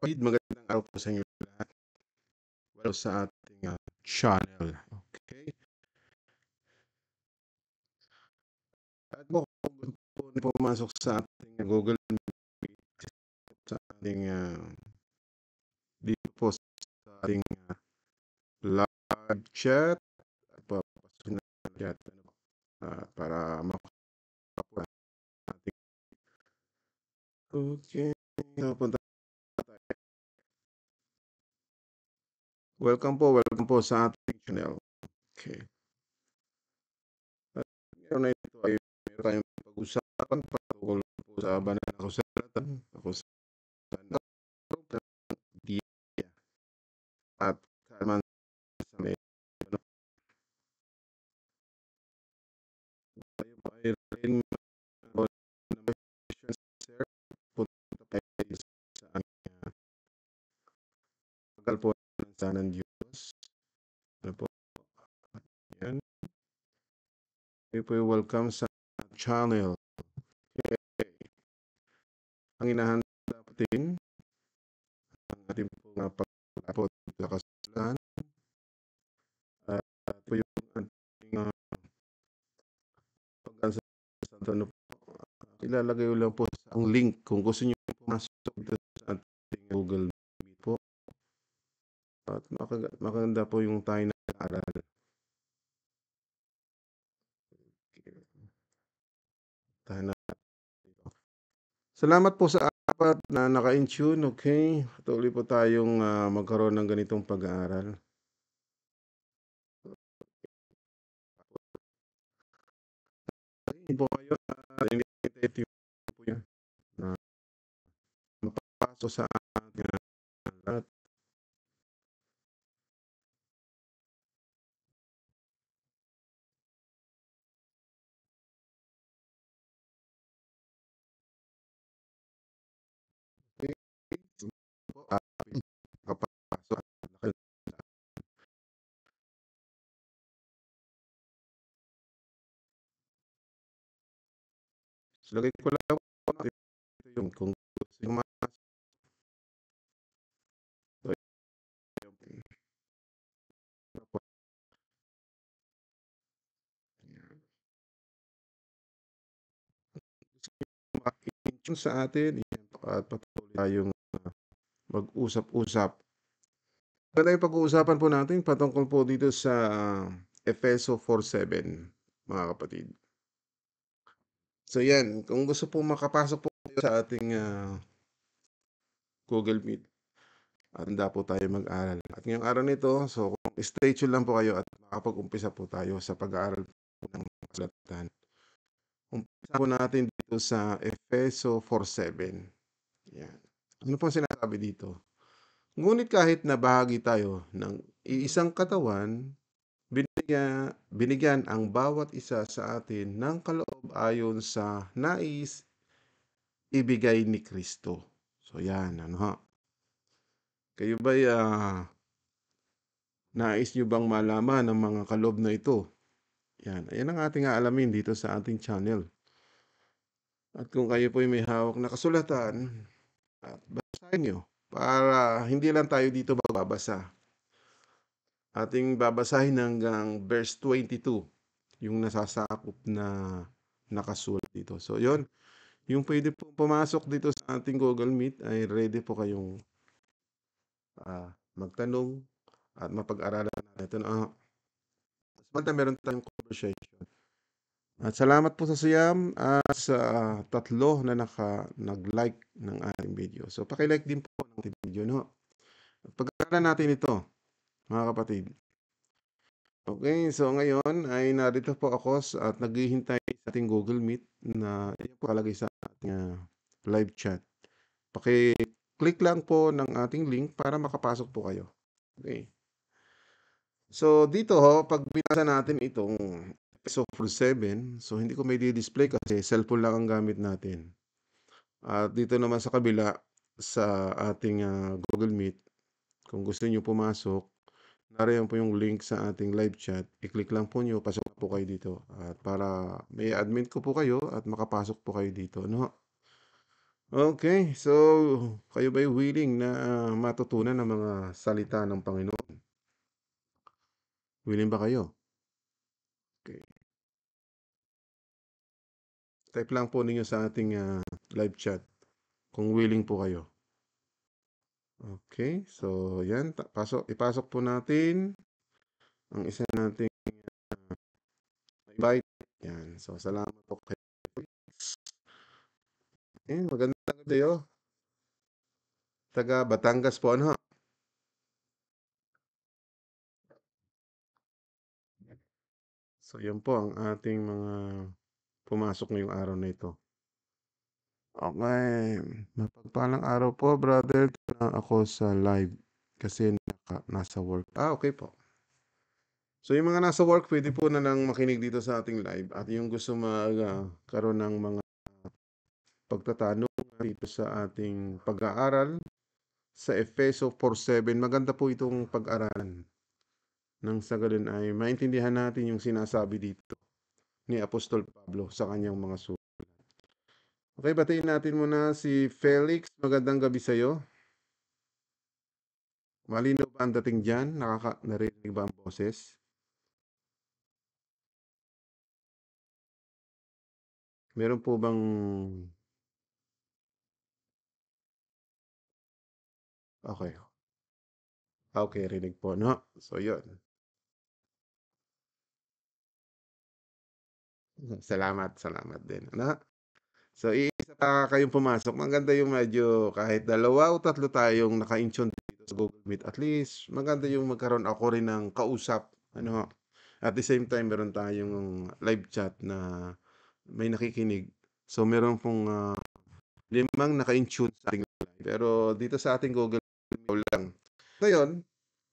kapatid, magandang araw po sa inyo lahat. Welcome sa ating channel. Okay? At kung gusto po pumasok sa ating Google Meet, sa ating dito po sa ating live chat, at papasok na chat para makapunta natin. Okay. Punta tayo. Welcome po sa ating channel. Okay. At ngayon na ito ay meron tayong pag-usapan patungkol po sa banal na kasulatan. Ako sa Biblia at kalaman sa may ano, tayo po ay rin questions, sir. Punta tayo sa aming pagal po ng sanang Diyos. Ano po? Yan. Kayo po ay welcome sa channel. Okay. Ang inahanda po din ang ating pong pag-upload sa kasulatan at po yung ating pag-answer sa tanong po. Ilalagay ko lang po sa ang link kung gusto niyo pumasok dito sa ating Google Meet po. At maganda po yung tayo nag-aaral. Tahan natin dito. Salamat po sa apat na naka-in-tune. Okay? Patuloy po tayong magkaroon ng ganitong pag-aaral. Hindi po kayo initiative po yan na mapasok sa ating lahat. Okay? Po, makapasok at so, lagay ko lang po ito yung kung gusto nyo pumasok. So, maka-in-tune sa atin at patuloy tayong mag-usap-usap. Maganda yung pag-uusapan po natin patungkol po dito sa Efeso 4:7, mga kapatid. So yan, kung gusto po makapasok po kayo sa ating Google Meet, handa po tayo mag-aral. At ngayong araw nito, so stay tuned lang po kayo at makapag-umpisa po tayo sa pag-aaral po ng kasulatan. Umpisa po natin dito sa Efeso 4:7. Yan. Ano po sinasabi dito? Ngunit kahit na bahagi tayo ng iisang katawan, binigyan ang bawat isa sa atin ng kaloob ayon sa nais ibigay ni Kristo. So yan, ano ha? Kayo ba'y nais nyo bang malaman ang mga kaloob na ito? Yan, ayan ang ating aalamin dito sa ating channel. At kung kayo po'y may hawak na kasulatan, at basahin nyo para hindi lang tayo dito magbabasa. Ating babasahin hanggang verse 22, yung nasasakop na nakasulat dito. So, yon, yung pwede po pumasok dito sa ating Google Meet ay ready po kayong magtanong at mapag-aralan natin. Ito na, meron tayong conversation. At salamat po sa siyam at sa tatlo na nag-like ng ating video. So, paki-like din po ng ating video, no? Pag-aralan natin ito, mga kapatid. Okay, so ngayon ay narito po ako at naghihintay sa ating Google Meet na iyan po kalagay sa ating live chat. Paki-click lang po ng ating link para makapasok po kayo. Okay. So dito pag binasa natin itong Efeso 4:7, so hindi ko may di-display kasi cellphone lang ang gamit natin. At dito naman sa kabila sa ating Google Meet, kung gusto niyo pumasok, nariyan po yung link sa ating live chat. I-click lang po nyo, pasok po kayo dito. At para may admin ko po kayo at makapasok po kayo dito. No? Okay, so kayo ba'y willing na matutunan ang mga salita ng Panginoon? Willing ba kayo? Okay. Type lang po ninyo sa ating live chat kung willing po kayo. Okay, so yan, ipasok po natin ang isa nating invite. Yan, so salamat po kayo. Magandang gabi, taga Batangas po, ano? So yan po ang ating mga pumasok ngayong araw na ito. Okay, mapagpalang araw po, brother. Ako sa live kasi nasa work. Okay po. So yung mga nasa work, pwede po na lang makinig dito sa ating live at yung gusto magkaroon ng mga pagtatanong dito sa ating pag-aaral sa Efeso 4:7. Maganda po itong pag-aralan. Nang sa ganun ay maintindihan natin yung sinasabi dito ni Apostol Pablo sa kanyang mga sulat. Okay, batiin natin muna si Felix. Magandang gabi sa iyo. Malinaw ba ang dating diyan? Narinig ba ang boses? Meron po bang okay. Okay, rinig po, no? So, yun. Salamat, salamat din, ano? So, iisa pa kayong pumasok. Maganda yung medyo kahit dalawa o tatlo tayong naka-intune dito sa Google Meet. At least, maganda yung magkaroon ako rin ng kausap, ano? At the same time, meron tayong live chat na may nakikinig. So, meron pong limang naka-intune sa ating live. Pero dito sa ating Google Meet lang. Ngayon,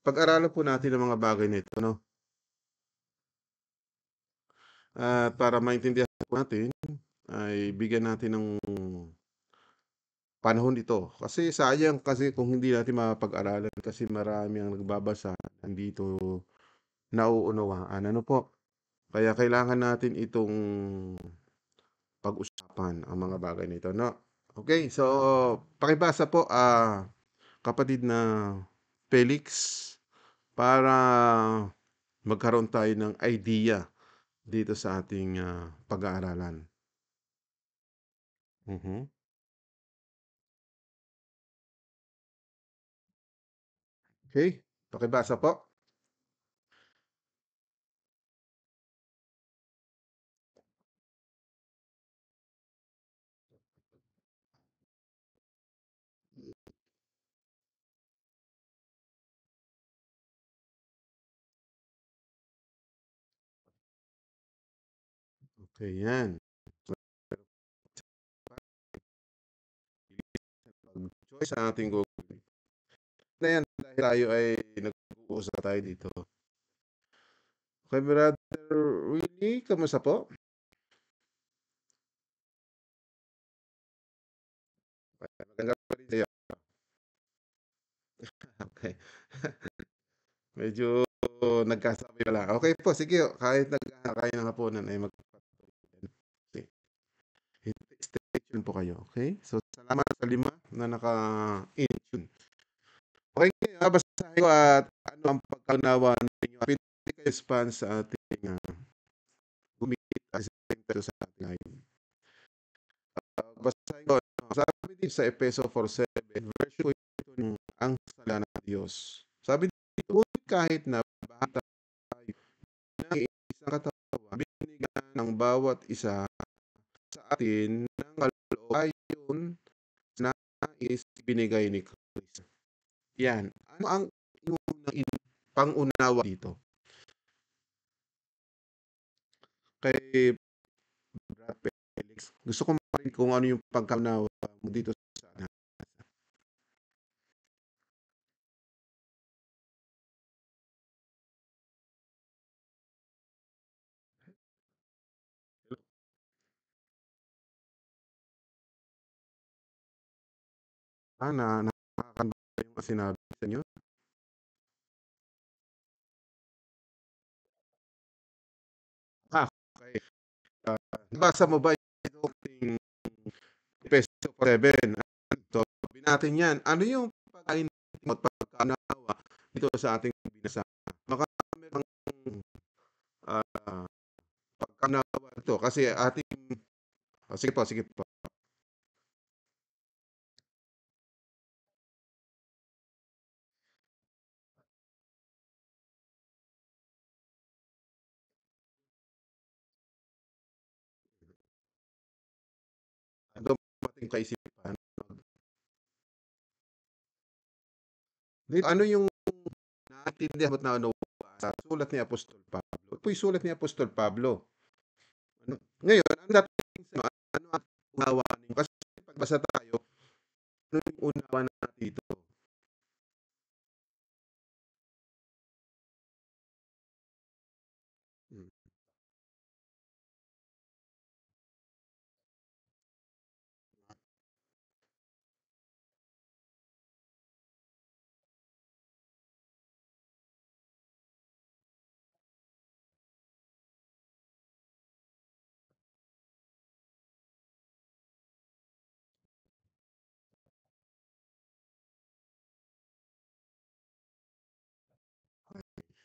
pag-aralan po natin ang mga bagay nito, no? At para maintindihan po natin, ay bigyan natin ng panahon ito. Kasi sayang kasi kung hindi natin mapag-aralan kasi marami ang nagbabasa, hindi ito nauunawaan. Ano po? Kaya kailangan natin itong pag-usapan ang mga bagay nito, no? Okay, so pakibasa po, kapatid na Felix, para magkaroon tayo ng idea dito sa ating pag-aaralan. Mhm. Okay, pakibasa po. Okay, yan. Choice sa ating Google na yan dahil tayo ay nag-uusap tayo dito. Okay, brother Willie, kamusta po? Magandang gabi sa'yo. Okay. Medyo nagkasabi pala. Okay po, sige. Kahit nagkakain ng hapunan ay okay. Stay tuned po kayo. Okay? So, salamat sa lima na naka-in-tune. Okay, ngayon, babasahin ko at ano ang pagkaunawa ninyo. Pwede kayo respond sa ating gumit as sa ating live. Basahin ko. Sabi din sa Efeso 4:7, version ko ito ng ang sala ng Diyos. Sabi dito, "Ngunit kahit na bahagi tayo ng isang katawan, binigyan ng bawat isa sa atin ng kaloob ayon sa nais binigay ni Kristo." Yan. Ano ang inyong pang-unawa dito? Kay Brad Felix, gusto ko marinig kung ano yung pagkaunawa mo dito sa atin. Nakakanda yung sinabi sa inyo? Okay. Nabasa mo ba yung Efeso 4:7. So, sabihin natin 'yan. Ano yung pagkain at pagkaunawa dito sa ating binasa? Baka merong, ah, pagkaunawa ito kasi ating sige po, sige po. Ano dumating kaisipan? Ano yung naintindihan mo't naunawaan sa sulat ni Apostol Pablo? Ito po'y sulat ni Apostol Pablo. Ano ngayon ang dating sa ano ang unawaan ninyo? Kasi pagbasa tayo, ano yung unawa natin dito? Hmm.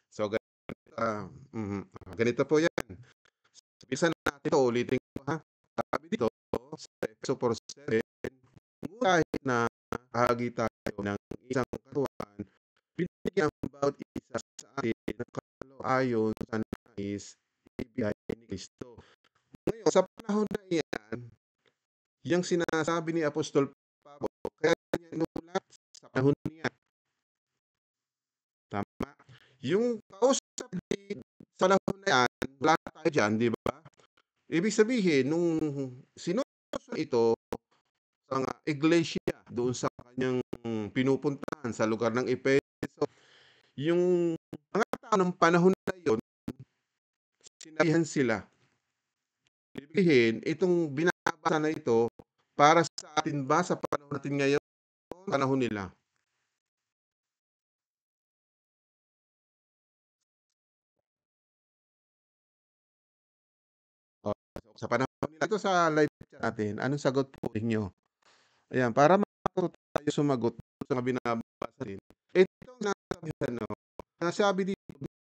So ganito po 'yan. Bisa natin 'to, ulitin ko ha. Sabi dito sa Efeso 4:7, kahit na hahagi tayo ng isang katawan, binigyan ang bawat isa sa atin ng kaloob-ayon sa nais ibigay ni Kristo. Ngayon sa panahon na iyan, yang sinasabi ni Apostol Pablo, kaya niya inulat sa panahon niya, tama? Yung kausap sa panahon na yan, wala tayo diyan, 'di ba? Ibig sabihin nung sinusunod ito sa mga iglesia doon sa kanyang pinupuntahan sa lugar ng Efeso, yung mga tao ng panahon na yun, sinabihan sila. Ibig sabihin, itong binabasa na ito, para sa atin ba sa panahon natin ngayon, panahon nila? O, sa panahon nila, ito sa live chat natin, anong sagot po ninyo? Ayan, para matuto tayo sumagot sa mga binabasa rin. Itong nasabihan, no, nasabi dito,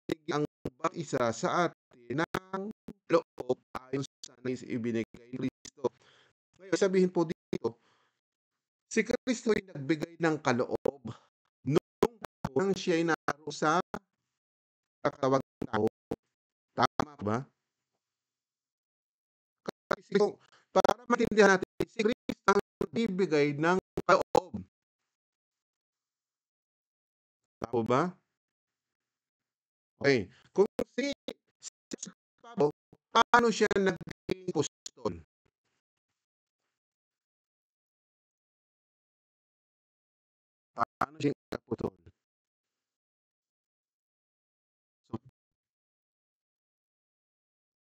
binigyan ang bawat isa sa atin ng loob ayon sa nais ibinigay ni Kristo. Ngayon, sabihin po dito, si Kristo ay nagbigay ng kaloob noong nang siya ay naroon sa katawang tao. Tama ba? Kasi para maintindihan natin, si Kristo ang nagbibigay ng kaloob. Tama ba? Okay. Kung si Pablo, paano siya naging apostol? Paano siya naging apostol? So,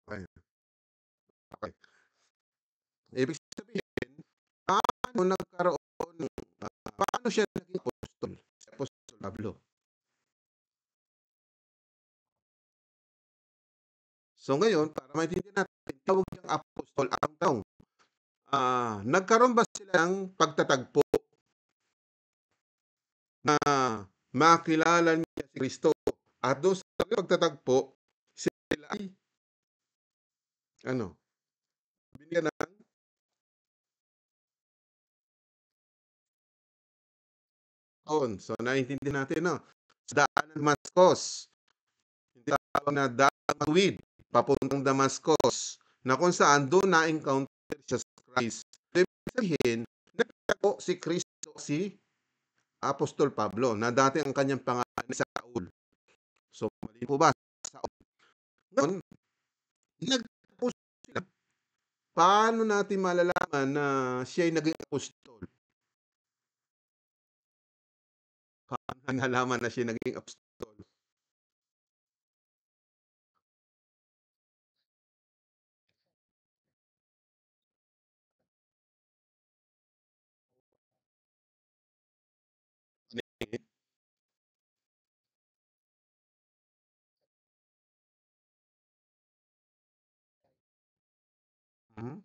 okay, okey. Ibig sabihin, paano nagkaroon paano siya naging apostol, si Apostol Pablo? So ngayon, para maintindihan natin, tawag siyang apostol, ang tanong, nagkaroon ba sila ng pagtatagpo na makilala niya si Kristo at doon sa pagtatagpo, sila ay ano, binigyan ng taon. So naiintindihan natin 'no, sa daan ng Damascus, yung tinatawag na daang matuwid papuntang Damascus, na kung saan doon na-encounter siya sa Christ. Ibig sabihin, nagtagpo si Kristo, si Apostol Pablo na dati ang kanyang pangalan ay Saul. So mali po ba? Saul. Ngayon, nagtagpo sila. Paano natin malalaman na siya'y naging apostol? Paano nalaman na siya'y naging apostol? Mhm.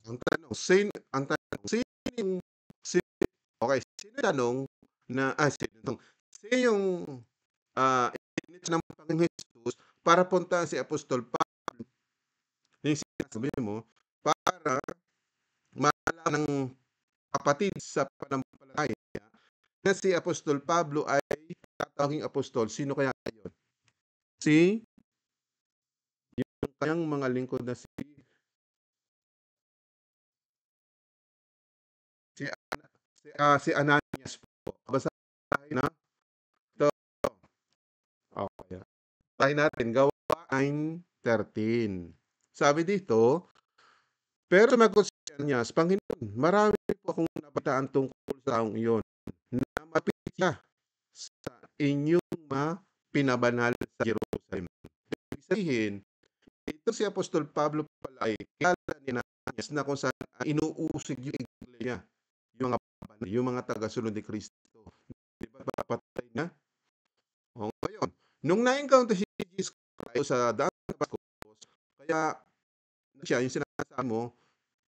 Sino yung si okey, sino tanong na sino yung, ininita ng Panginoong Hesus para puntahan si Apostol Pablo, yung sinasabi mo, para malaman ng kapatid sa pananampalataya na si Apostol Pablo ay tatawaging apostol, sino kaya yun? Si yung kanyang mga lingkod na si si Ananias po. Basahin na 'to, okey. Basahin natin Gawain 13. Sabi dito, pero sumagot si Ananias, "Panginoon, marami po akong nabalitaan tungkol sa taong iyon, na mapit siya sa inyong pinabanal sa Jerusalem." Ibig sabihin, ito si Apostol Pablo pala ay kilala ni Ananias na kung saan inuusig yung iglesia, yung mga banal, yung mga tagasunod ni Kristo. 'Di ba papatayin niya? Oh, ngayon, nung na-encounter si Jesus Christ sa daan ng Damascus, kaya siya yung sinasabi mo,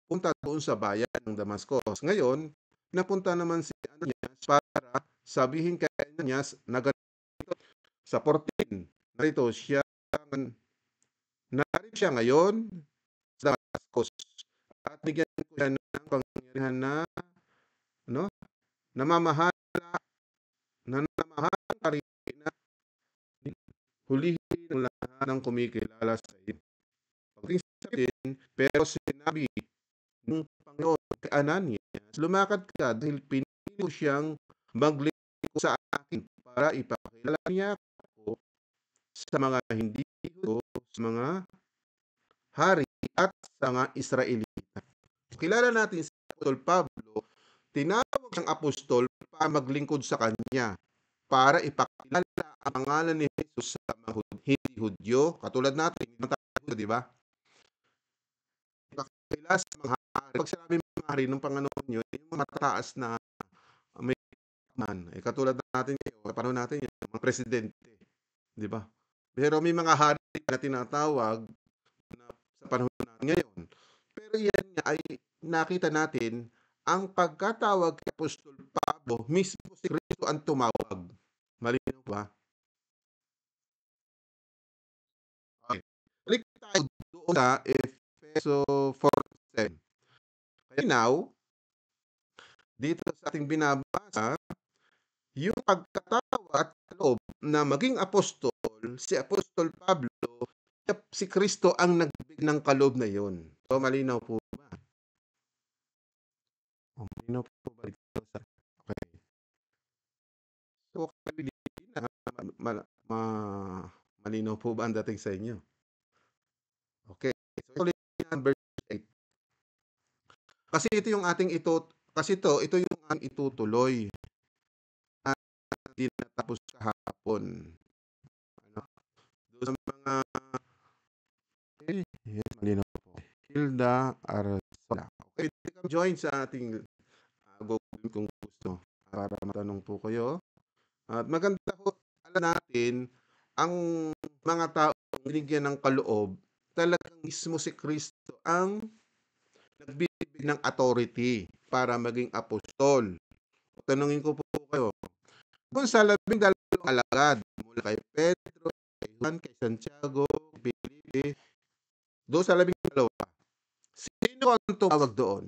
punta doon sa bayan ng Damascus. Ngayon, napunta naman si Ananias para sabihin kay Ananias na ganito sa 14, narito narito siya ngayon sa Damascus at bigyan ko siya ng pangyarihan na ano, namamahala namamahalang karina, hulihin ang lahat ng kumikilala sa iyo. Pagdating sa 17, pero sinabi ng Panginoon kay Ananias, lumakad ka dahil pinili ko siyang maglingkod sa akin para ipakilala niya ako sa mga hindi Hudyo, sa mga hari at sa mga Israelita. Kilala natin si Apostol Pablo, tinawag siyang apostol para maglingkod sa kanya, para ipakilala ang pangalan ni Jesus sa mga hindi Hudyo, katulad natin, hindi tayo Hudyo, di ba? Ipakilala sa mga hari. Pag sinabing mga hari nung panganon yun, yung mga mataas na may man, katulad natin ngayon, sa panahon natin yun, mga presidente, di ba? Pero may mga hari na tinatawag na sa panahon natin ngayon. Pero yan nga ay nakita natin ang pagkatawag kay Apostol Pablo, mismo si Kristo ang tumawag. Malinaw ba? Okay. Balik tayo doon sa Efeso 4:7. Kaya now, dito sa ating binabasa, yung pagkatawag at loob na maging apostol, si Apostol Pablo, si Kristo ang nagbigay ng kaloob na yun. So, malinaw po ba? Oh, malinaw po ba dito sa okay. So, kayo na ma ma malinaw po ba ang dating sa inyo? Okay. So, ulit yan verse 8. Kasi ito yung ating ito yung ating itutuloy na hindi natapos kahapon. Ano? Doon sa mga yes, malinaw po. Hilda Arzola. Okay, come join sa ating Google kung gusto para matanong po kayo. At maganda ho alam natin ang mga taong binigyan ng kaloob, talagang mismo si Kristo ang nagbibigay ng authority para maging apostol. Tanungin ko po kayo, kung sa 12 alagad, mula kay Pedro, kay Juan, kay Santiago, kay Felipe, doon sa 12, sino ang tumawag doon?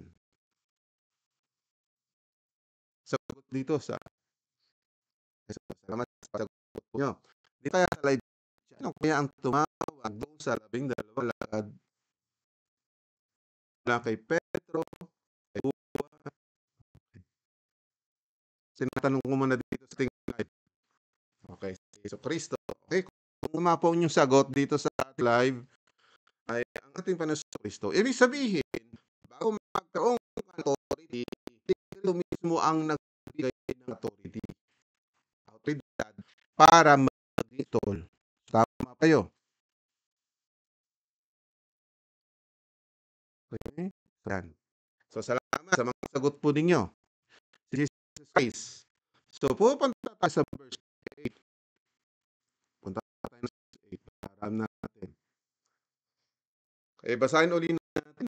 Sagot dito sa salamat sa sagot niyo. Di tayo sa live chat. Ano kaya ang tumawag doon sa 12 alagad, mula kay Pedro, kay Juan, tinatanong ko muna dito sa ating live. Okay, si Jesucristo. Okay, kung umapaw yung sagot dito sa ating live, ay ang ating Panginoon Jesucristo. Ibig sabihin, bago magkaroon ng authority, Kristo mismo ang nagbigay ng authority, autoridad, para maging tol. Tama kayo. Okay? Yan. So, salamat sa mga sagot po ninyo. Si Jesus Christ. So, pupunta tayo sa verse 8. Punta tayo sa verse 8 para alam natin. Okay, basahin ulit natin.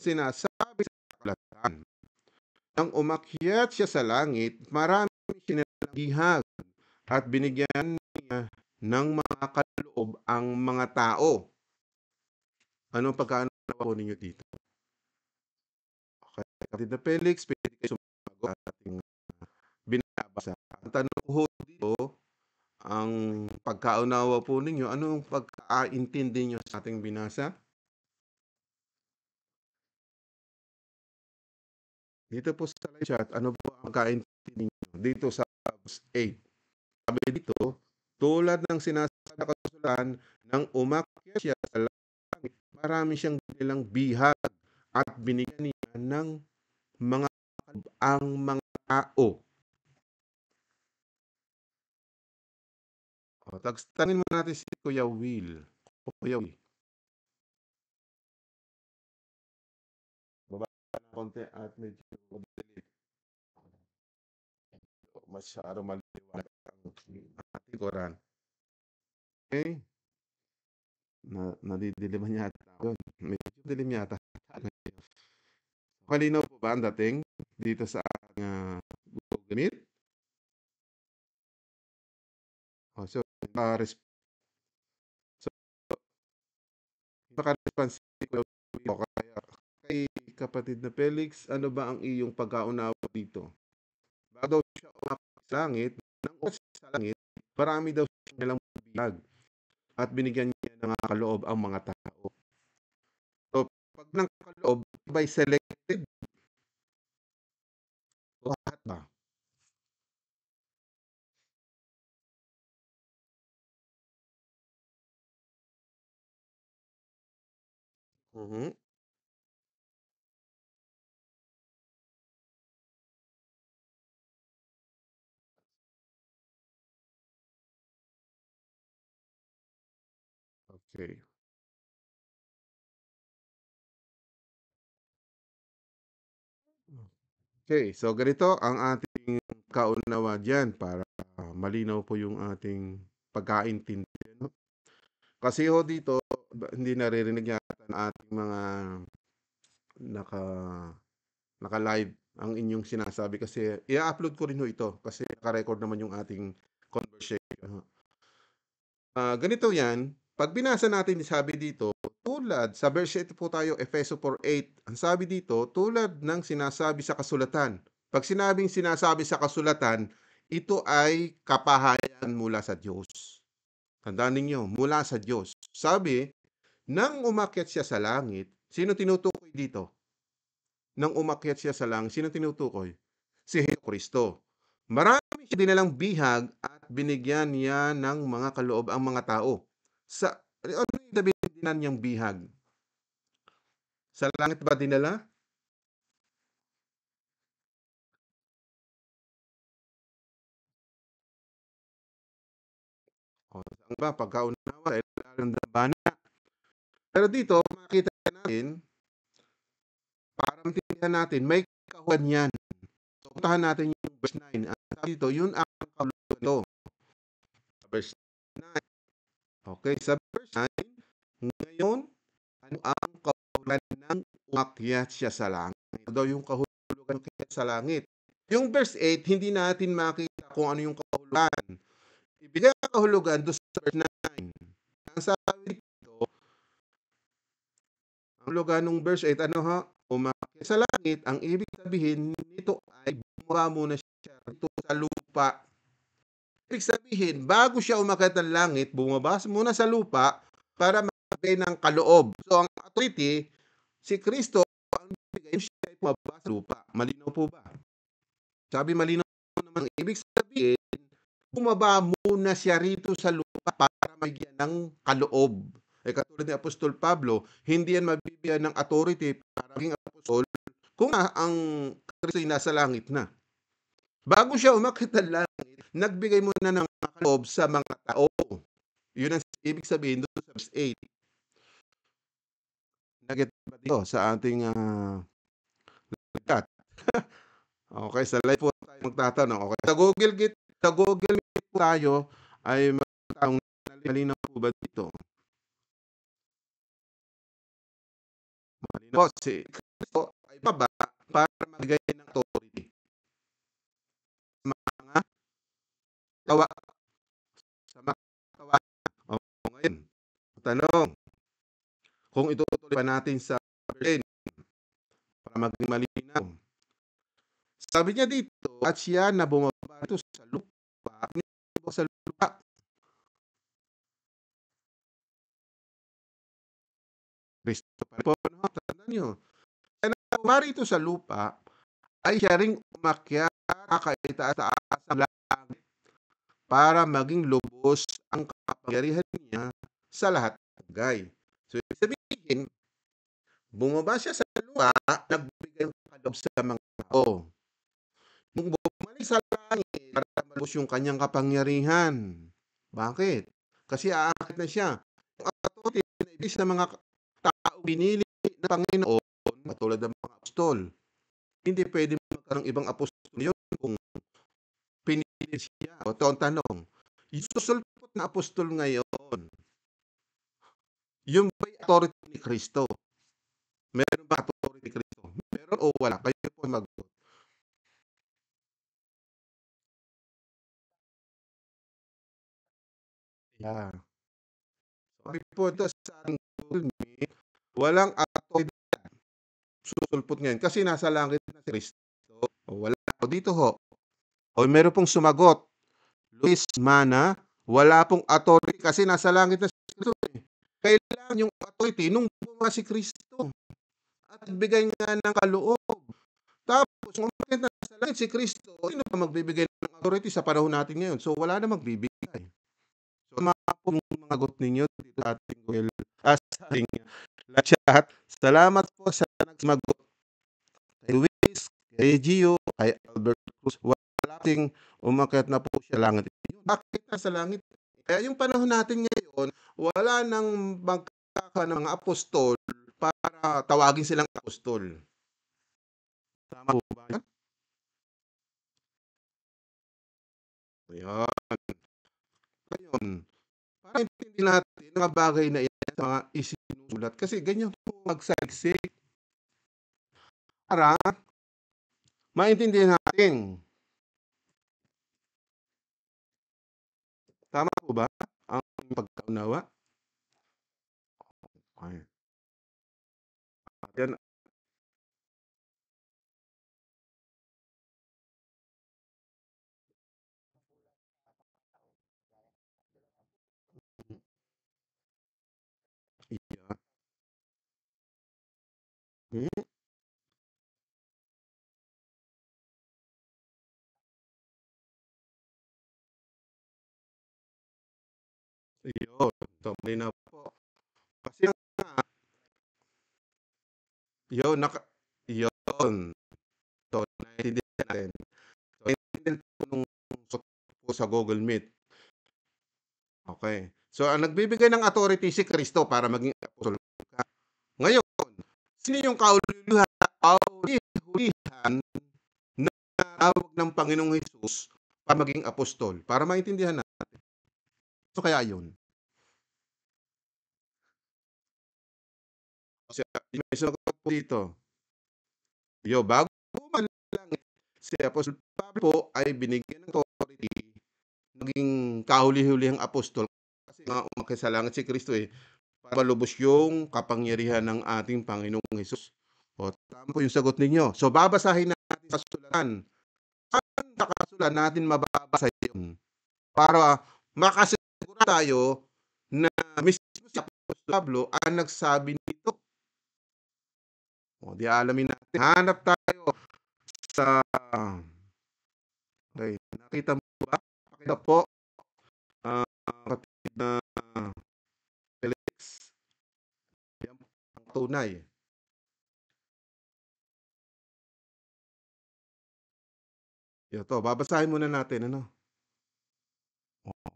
sinasabi sa kasulatan. Nang umakyat siya sa langit, marami sinilang bihag at binigyan niya ng mga kaloob ang mga tao. Anong pagkaunawa po ninyo dito? Okay, Kapatid na Felix, pwede kayo sumagot sa ating binabasa. Ang tanong po dito, ang pagkaunawa po ninyo, anong pagkaintindi nyo sa ating binasa? Dito po sa live chat, ano po ang pagkaintindi nyo? Dito sa verse 8. Sabi dito, tulad ng sinasabi sa kasulatan, nang umakyat siya sa langit, marami siyang nilang bihag at binigyan niya ng mga kaloob ang mga tao. Tangin mo natin si Kuya Will. Kuya Will. Baba ng konti at medyo delete. Masyado maliwanag ang ating Quran. Okay? Nadidiliman yata ako. Medyo dilim yata. Malinaw po ba ang dating dito sa ating Google Meet? So, naka-response ko kaya kay kapatid na Felix, ano ba ang iyong pagkaunawa dito? Bago daw siya umakyat sa langit, nang umakyat sa langit, marami daw siya nilang bihag at binigyan niya ng mga kaloob ang mga tao. So, pag ng kaloob, by selected, lahat ba? Mhm. Okay. Okay, so ganito ang ating kaunawa diyan para malinaw po yung ating pagkaintindi. No? Kasi ho dito, hindi naririnig yata ng ating mga naka naka-live ang inyong sinasabi kasi i-upload ko rin ho ito kasi naka-record naman yung ating conversation. Ganito yan, pag binasa natin sabi dito, tulad, sa verse 8 po tayo, Efeso 4:8, ang sabi dito, tulad ng sinasabi sa kasulatan. Pag sinabing sinasabi sa kasulatan, ito ay kapahayan mula sa Diyos. Tandaan ninyo, mula sa Diyos. Sabi, nang umakyat siya sa langit, sino tinutukoy dito? Nang umakyat siya sa langit, sino tinutukoy? Si Jesucristo. Marami siya dinalang bihag at binigyan niya ng mga kaloob ang mga tao. Ano yung dinan niyang bihag? Sa langit ba dinala? O, saan ba? Pagkaunawa, ng dambana. Pero dito, makita natin, para maintindihan natin, may kahuan yan. So, puntahan natin yung verse 9. Ang sabi dito, yun ang kahulugan nito. Verse 9. Okay, sa verse 9, ngayon, ano ang kahulugan ng umakyat siya sa langit? Ano daw yung kahulugan ng umakyat sa langit? Yung verse 8, hindi natin makita kung ano yung kahulugan. Ibigay ang kahulugan doon sa verse 9. Ang sabi dito, ang kahulugan ng verse 8, ano ha? Umakyat sa langit, ang ibig sabihin nito ay bumaba muna siya dito sa lupa. Ibig sabihin, bago siya umakyat ng langit, bumaba muna sa lupa para magbigay ng kaloob. So, ang authority, si Kristo, ang bigay siya ay bumaba sa lupa. Malinaw po ba? Sabi malinaw naman, ibig sabihin, bumaba muna siya rito sa lupa para mabigyan ng kaloob. Katulad ni Apostol Pablo, hindi yan mabibigyan ng authority para maging apostol kung ang Kristo ay nasa langit na. Bago siya umakyat ng langit, nagbigay muna ng kaloob sa mga tao. Yun ang ibig sabihin doon sa verse 8. Nagit ba dito sa ating chat? Okay, sa live po tayo magtatanong. Okay, sa Google Meet po tayo ay magtatanong, malinaw po ba dito? Malinaw po, si Kristo ay bumaba para magbigay ng authority sa mga gawa sa mga katawan. O ngayon, tanong, kung itutuloy pa natin sa verse 10 para maging malinaw. Sabi niya dito, at siya na bumaba dito sa lupa, sa lupa, Kristo pa rin po, no? Tandaan niyo, siya na bumaba rito sa lupa, ay siya ring umakyat kakaitaas-taas ang langit para maging lubos ang kapangyarihan niya sa lahat ng bagay. So, ibig sabihin, bumaba siya sa lupa, nagbigay ng kaloob sa mga tao. Nung bumalik sa langit, para malubos yung kanyang kapangyarihan. Bakit? Kasi aakit na siya. Yung authority na ibig sa mga tao binili ng Panginoon, katulad ng mga apostol. Hindi pwede magkaroon ng ibang apostol yun kung pinili siya. O ito ang tanong, yung susulpot na apostol ngayon, yung ba authority ni Kristo? Meron ba authority ni Kristo? Meron o wala? Kayo po mag yeah. Sabi po ito sa ating Google Meet, walang authority susulpot ngayon kasi nasa langit na si Kristo. O wala. O dito ho. O meron pong sumagot. Luis Mana, wala pong authority kasi nasa langit na si Kristo. Kailangan yung authority nung bumaba si Kristo at nagbigay nga ng kaloob. Tapos, kung umakyat na sa langit si Kristo, sino pa magbibigay ng authority sa panahon natin ngayon? So, wala na magbibigay. So, mga pong mga got ninyo dito sa ating Google, sa ating live chat. Salamat po sa nagsumagot. Kay Luis, kay Gio, kay Albert Cruz, wala ting umakyat na po siya langit. Bakit nasa langit? Kaya yung panahon natin ngayon, wala nang magkaka ng mga apostol para tawagin silang apostol. Tama po ba yan? Ayan. Ngayon, para intindihin natin ang mga bagay na yan sa mga isinusulat. Kasi ganyan po magsaliksik para maintindihan natin. Tama po ba ang pagkaunawa? Okay. Yan. Yeah. Hmm, yun. So, malinaw po. Kasi nga, yun, yun. So, naiintindihan natin. So, naiintindihan po nung po sa Google Meet. Okay. So, ang nagbibigay ng authority si Kristo para maging apostol. Ngayon, sino yung kaulihan na tawag ng Panginoong Hesus para maging apostol? Para maintindihan natin. So, kaya yun. Kasi may sumagot po dito. Bago man lang si Apostol Pablo ay binigyan ng authority, naging kahuli-hulihang apostol kasi nga umakyat sa langit si Kristo para malubos yung kapangyarihan ng ating Panginoong Hesus. O, tama po yung sagot ninyo. So, babasahin natin sa kasulatan. Saan sa kasulatan natin mababasa yun? Para makasiguro tayo na mismo si Apostol Pablo ang nagsabi nito. O, di alamin natin. Hanap tayo sa okay, nakita mo ba? Pakita po, kapatid na Felix. Yan po ang tunay. Ito, babasahin muna natin, ano?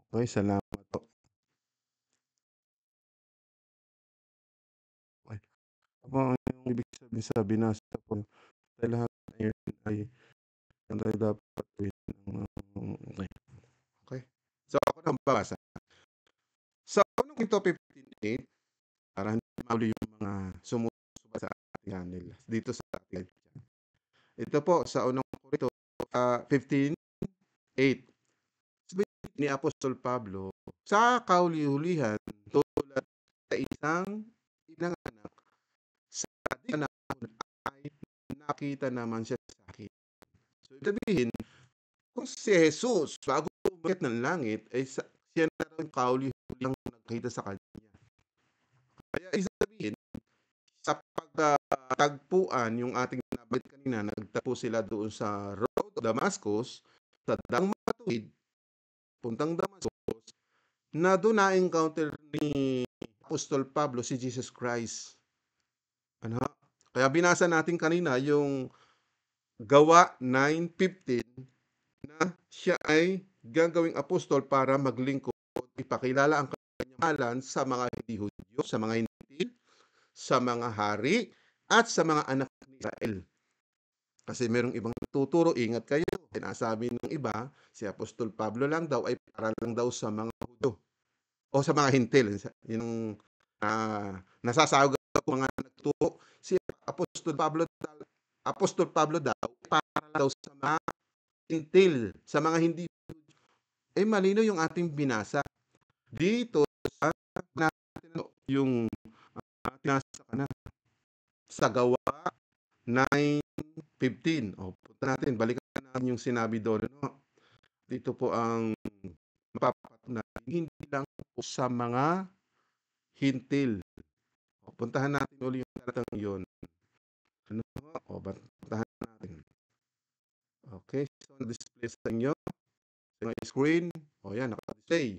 Okay, salamat po. Okay. Ano yung ibig sabihin sa binasa po? Dahil lahat ngayon ay ang dapat gawin okay. Okay. So, ako na babasa. Sa unang Korinto 15:8, para hindi mauli yung mga sumusuba sa atin. nga nila dito sa atin. Ito po sa unang Korinto 15:8. Sabi ni Apostol Pablo, sa kauli-hulihan tulad sa isang inanganak, sa panahon ay nakita naman siya sa akin. So, ibig sabihin, kung si Jesus bago umakyat ng langit ay siya na raw yung kauli-hulihang nagkita sa kanya. Kaya ibig sabihin, sa pagtagpuan yung ating nabanggit kanina, nagtagpo sila doon sa road of Damascus, sa daang matuwid, puntang Damascus, na doon na-encounter ni Apostol Pablo si Jesus Christ. Ano? Kaya binasa natin kanina yung Gawa 9:15 na siya ay gagawing apostol para maglingkod, ipakilala ang kanyang ngalan sa mga hindi Hudyo, sa mga Hintil, sa mga hari, at sa mga anak ni Israel. Kasi merong ibang tuturo, ingat kayo. Sinasabi ng iba, si Apostol Pablo lang daw ay para lang daw sa mga Hudyo o sa mga Hintil. Yung nasasawag ako mga nagtuturo, si Apostol Pablo daw para daw sa mga Hintil, sa mga hindi malino yung ating binasa. Dito sa natin yung binasa ka na sa Gawa 9:15. O, punta natin, balikan natin yung sinabi doon. No? Dito po ang mapapatunayan, hindi lang po sa mga Hintil. O, puntahan natin ulit yung talatang yun. Ano po? O, puntahan natin. Okay, so display sa inyo. Sa screen. O yan, naka-display.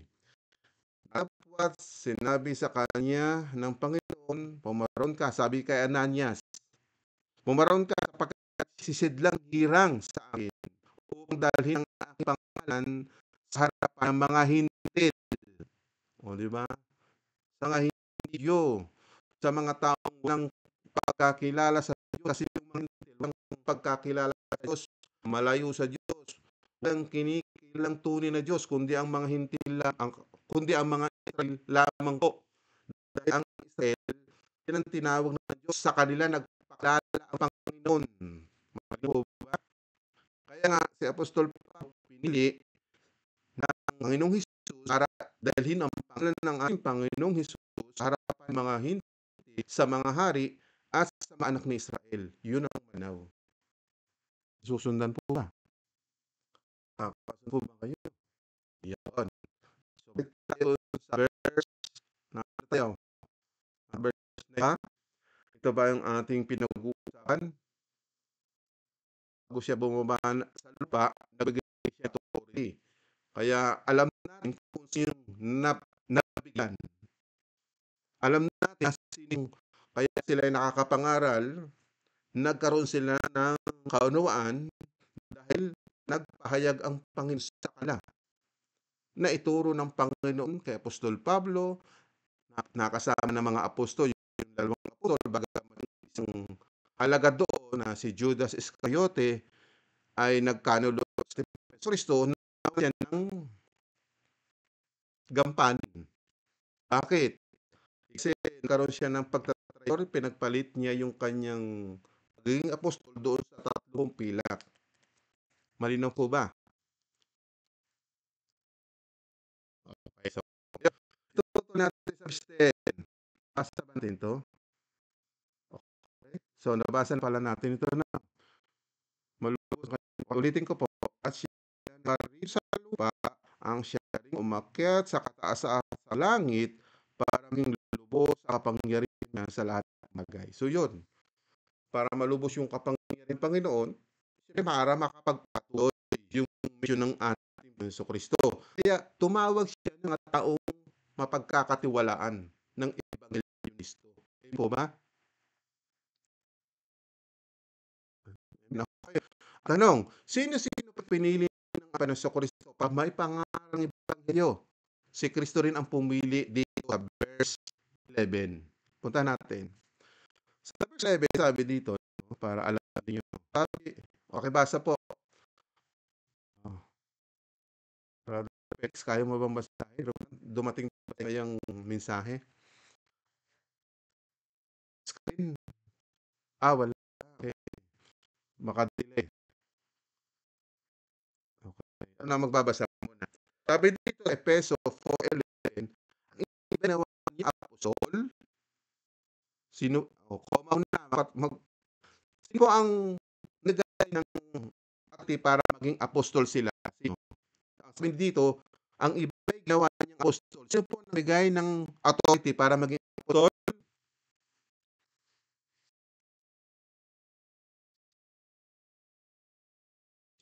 Tapos sinabi sa kanya ng Panginoon, pumaroon ka, sabi kay Ananias, pumaroon ka sapagkat sisidlang hirang sa akin upang dalhin ang aking pangalan sa harapan ng mga Hintil. O, di ba? Sa mga Hindyo, sa mga taong walang pagkakilala sa Diyos, kasi yung mga Hintil, walang pagkakilala sa Diyos, malayo sa Diyos, walang kinikilang tunay na Diyos, kundi ang mga Hintil lang, kundi ang mga Israel lamang po. Dahil ang Israel, yan ang tinawag ng Diyos, sa kanila nagpakilala ang Panginoon. Malino ba? Kaya nga, si Apostol Pablo pinili ng Panginoong Hesus para dalhin ang pangalan ng ating Panginoong Hesus sa harapan ng mga Hintil, sa mga hari, at sa mga anak ni Israel. Yun ang manaw. Susundan po ba? Papasun po ba kayo? Yan. So, balik tayo sa verse na tayo. Verse na ito ba yung ating pinag-uusapan? Bago siya bumaba sa lupa, nabigay siya authority. Kaya alam natin kung sino nabigyan. Alam natin sino, kaya sila ay nakakapangaral, nagkaroon sila ng kaunawaan dahil nagpahayag ang Panginoon sa kanila. Na ituro ng Panginoon kay Apostol Pablo, nakasama ng mga apostol, yung dalawang apostol, bagaman isang alagad doon na si Judas Iscariote ay nagkanulo sa Kristo na siya ng gampanin. Bakit? Kasi nagkaroon siya ng pagtatrayor, pinagpalit niya yung kanyang pagiging apostol doon sa 30 pilak. Malinaw po ba? Okay, so ito natin sa verse 10. Basta ba natin ito? Okay. So nabasa pala natin ito na. Malubos. Ulitin ko po. At siya narin sa lupa, ang siya rin umakyat sa kataas sa langit para maging lubos sa kapangyarihan niya sa lahat ng bagay. So yun, para malubos yung kapangyarihan ng Panginoon, para makapagpatuloy yung mission ng ating Panginoon Kristo. Kaya tumawag siya ng taong mapagkakatiwalaan ng Ebanghelyo. Ayun po ba? Tanong, sino-sino pa pinili ng Panginoon Kristo para may pangarang Ebanghelyo? Si Kristo rin ang pumili dito sa verse 11. Punta natin. Sa verse 11, sabi dito, para alam niyo. Sabi, okay, basa po. Brother Pex, kaya mo bang basahin? Dumating ba yung mensahe? Screen. Wala. Okay. Maka-delay. Okay. Magbabasa muna. Sabi dito, Efeso 4:11, ang ginawa niya apostol, comma muna, sino ang nagay ng authority para maging apostol sila? Sino? Sabi dito, ang iba'y ginawa niyang apostol. Sino po nagbigay ng authority para maging apostol?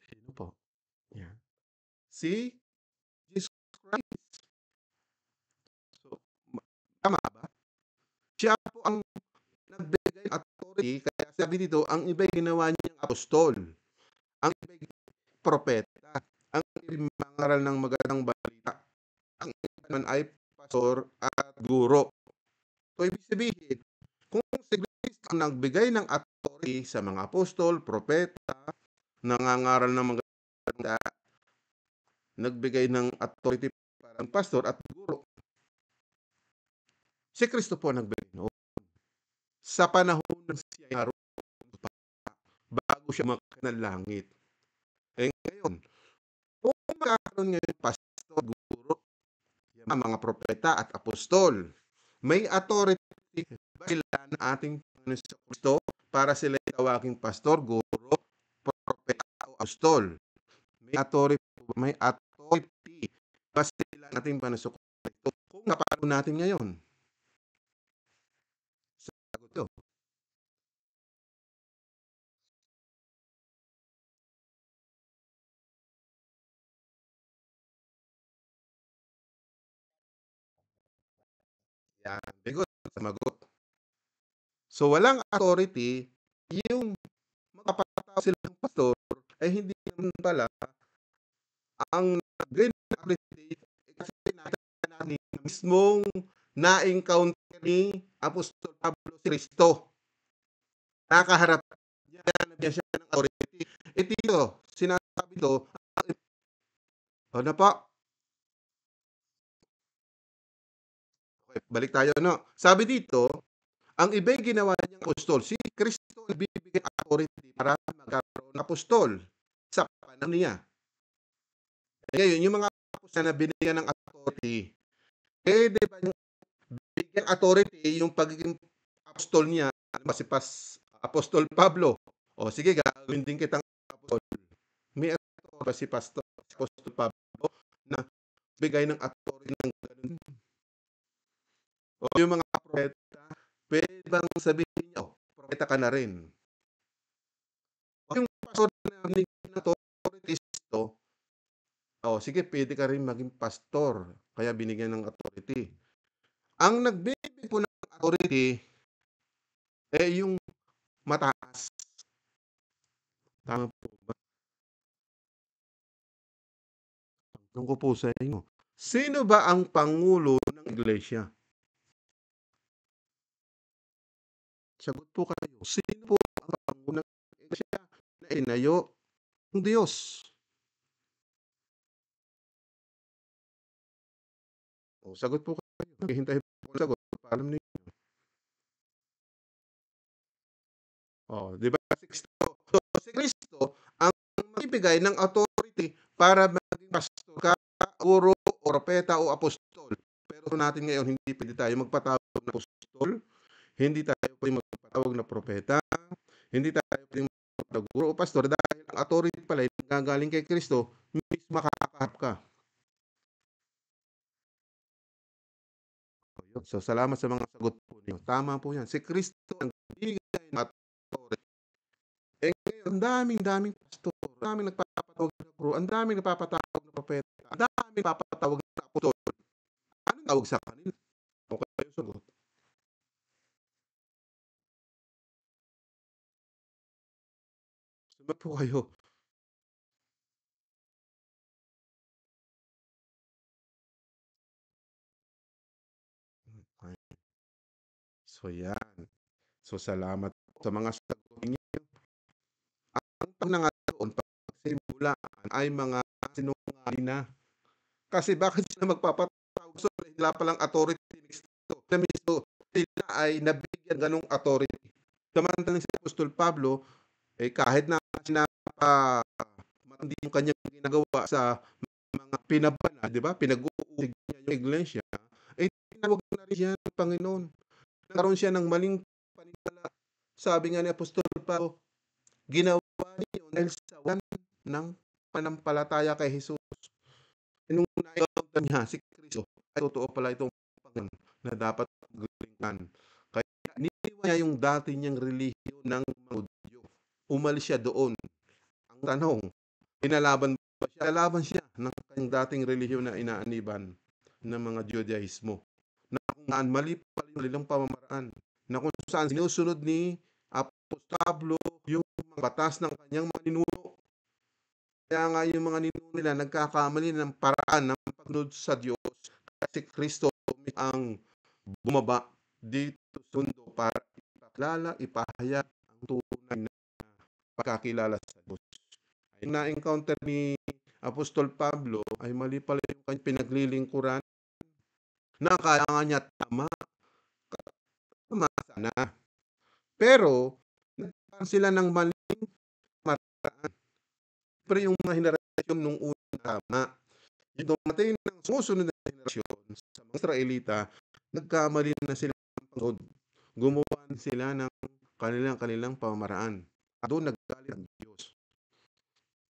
Sino po? Yan. Si Jesus Christ. So, tama ba? Siya po ang nagbigay ng authority, kaya sabi dito, ang iba'y ginawa niyang apostol. Ang iba'y propeta. Ang iba'y mangaral ng magandang balita. Ang iba naman ay pastor at guro. So, ibig sabihin, kung si Kristo ang nagbigay ng authority sa mga apostol, propeta, nangangaral ng mga nagbigay ng authority para ng pastor at guro, si Kristo po nagbigay noon. Sa panahon ng siya naroon bago siya umakyat ng langit. Ngayon, kung magkakaroon ngayon pastor, guro, mga propeta at apostol, may authority ba sila ng ating Panginoon sa Kristo para sila tawaging pastor, guro, propeta o apostol? May authority ba sila ng ating Panginoon sa Kristo kung napalo natin ngayon? Sagot ko. Yan, bigot, sumagot. So walang authority yung makapatawag silang pastor ay hindi naman pala ang nag-gain ng authority kasi nakita natin na mismong na-encounter ni Apostol Pablo si Kristo. Nakaharap niya siya ng authority. Ito, sinasabi ito, ano po? Okay, balik tayo, no? Sabi dito, ang iba'y ginawa niyang apostol. Si Kristo ang bibigyan authority para magkaroon ng apostol sa panahon niya. Ngayon, yung mga apostol na binigyan ng authority, di ba yung bigyan authority yung pagiging apostol niya, ano ba si Apostol Pablo? O sige, gagawin din kitang apostol. May authority ba si Apostol Pablo na bigay ng authority ng ganun? O yung mga propeta, pwede bang sabihin niyo, propeta ka na rin? O yung pastor na binigyan ng authority ito, sige, pwede ka rin maging pastor, kaya binigyan ng authority. Ang nagbibigay po ng authority, yung mataas. Tama po ba? Tanong ko po sa inyo, sino ba ang pangulo ng iglesia? Sagot po kayo, sino po ang pangulo ng iglesia na inayo ng Diyos? Sagot po kayo, naghihintay po ng sagot, paalam ninyo. Di ba? Si Kristo ang magbibigay ng authority para maging pastor ka, guro, o propeta o apostol. Pero natin ngayon, hindi pwede tayo magpatawag na apostol, hindi tayo pwede magpatawag na propeta, hindi tayo pwede magpatawag na guro o pastor dahil ang authority pala ay nagagaling kay Kristo, mismo makakaharap ka. So, salamat sa mga sagot po niyo. Tama po yan. Si Kristo ang bigay ng authority. Ngayon, daming pastor, daming nagpapatawag na guro, ang daming nagpapatawag na propeta, ang daming nagpapatawag na apostol. Anong tawag sa kanila? Okay, kayo sagot. Sagot po kayo. So, yan. So, salamat sa mga sagot niyo. Ang panangaroon pagsimulaan ay mga sinungaling na. Kasi bakit sila magpapatawag? So, wala palang authority ni Kristo. Na mismo, sila ay nabigyan ganong authority. Samantalang si Apostol Pablo, kahit na matindi yung kanyang ginagawa sa mga pinabanal, 'di ba? Pinag-uudig niya yung iglesia, tinawag na rin siya ng Panginoon. Nagkaroon siya ng maling paniniwala. Sabi nga ni Apostol Pablo, ginawa niya yun dahil sa walan ng pananampalataya kay Jesus. Nung na-encounter niya si Kristo, ay totoo pala itong Panginoon na dapat paglingkuran. Kaya iniwan niya yung dati niyang relihiyon ng mga Hudyo. Umalis siya doon. Ang tanong, pinalaban ba siya? Pinalaban siya ng kanyang dating relihiyon na inaaniban ng mga Judaismo. Na kung saan mali pa yung kanilang pamamaraan. Na kung saan sinusunod ni Apostol Pablo yung mga batas ng kanyang mga ninuno. Kaya nga yung mga ninuno nila nagkakamali ng paraan ng pagsunod sa Diyos kasi Kristo ang bumaba dito sa mundo para ipakilala, ipahayag ang tunay na pagkakilala sa Diyos. Yung na-encounter ni Apostol Pablo ay mali pala yung kanyang pinaglilingkuran na akala nga niya tama sana. Pero nagkaroon sila ng maling maraan. Pero yung mga henerasyon nung una tama. Yung dumating ng sumusunod na henerasyon sa mga Israelita, nagkamali na sila ng pagod. Gumawa sila ng kanilang pamamaraan. At doon naggalit ang Diyos.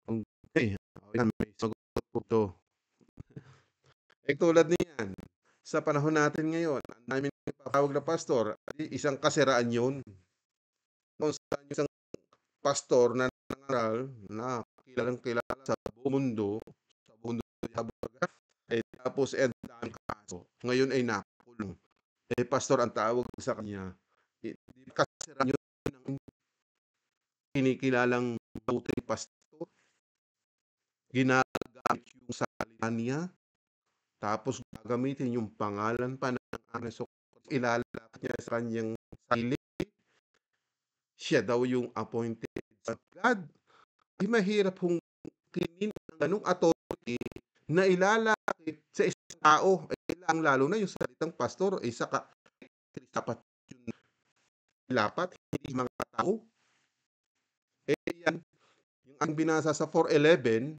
Okay, may sagot po ito. Tulad niyan, sa panahon natin ngayon, ang daming nagpapawag na pastor, isang kasiraan yun. Kung saan isang pastor na nangaral na kilalang-kilala sa buong mundo, tapos ang daming kaso. Ngayon ay nakulong. Pastor ang tawag sa kanya. Kasiraan yun ng kinikilalang mabuting pastor. Ginagamit yung salita niya. Tapos gagamitin yung pangalan pa ng Angelo. Ilalapit niya sa kanyang sarili. Siya daw yung appointed sa God. Ay mahirap hong kinin ang ganung authority na ilalapit sa isang tao. Lalo na yung salitang pastor, dapat yun ilapat, hindi mga tao. Yan, yung ang binasa sa 4:11,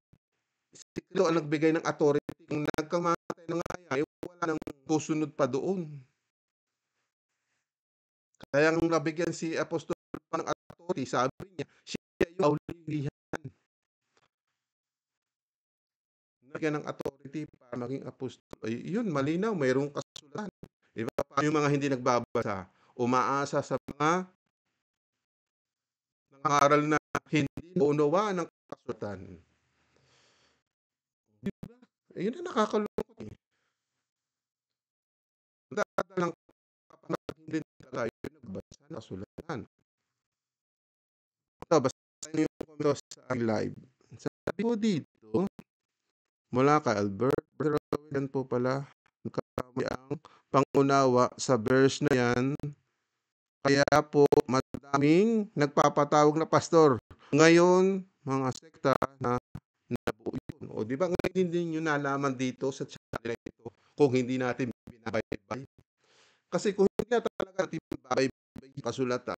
si Kristo ang nagbigay ng authority. Kung nagkamatay ng kaya, wala nang susunod pa doon. Kaya nung nabigyan si Apostol ng authority, sabi niya, siya yung aulihan. Nabigyan ng authority para maging apostol. Yun, malinaw, mayroong kasulatan. Diba? Paano yung mga hindi nagbabasa? Umaasa sa mga nangaral na hindi naunawaan ng kasulatan. Diba? Yun ang nakakalungkot eh. Dahil kapag hindi tayo nagbasa ng kasulatan. Basta niyo yung komento sa live. Sabi ko dito, mula kay Albert, yan po pala, nagkamali ang pangunawa sa verse na yan. Kaya po, madaming nagpapatawag na pastor. Ngayon, mga sekta na nabuo yun. O di ba ngayon hindi nyo nalaman dito sa channel ito kung hindi natin binabaybay. Kasi kung hindi na talaga natin binabaybay kasulatan,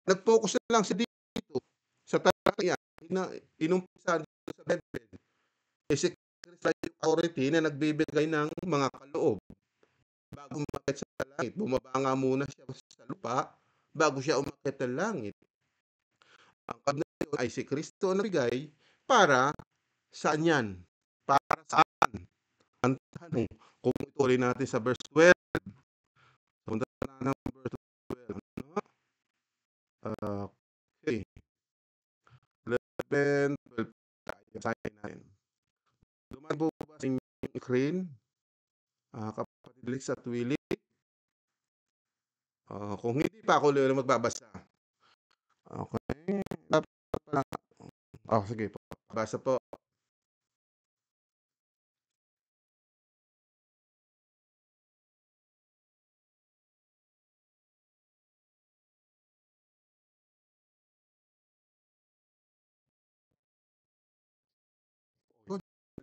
nag-focus na lang sa dito, sa talakyan, na inumpisa dito sa Bible. Si Kristo yung authority na nagbibigay ng mga kaloob. Bago umakyat sa langit, bumaba nga muna siya sa lupa bago siya umakyat sa langit. Ang kaloob na yun ay si Kristo ang nagbigay para saan yan? Para saan? Ang tanong, kung ituloy natin sa verse 12, punta na ng verse 12. Okay. 11, 12 tayo. Sayin natin. Dumaan po ba sa inyong screen? Kapatid Lex at Willie? Kung hindi pa ako lang magbabasa. Okay. Dapat pala. Sige po. Basa po.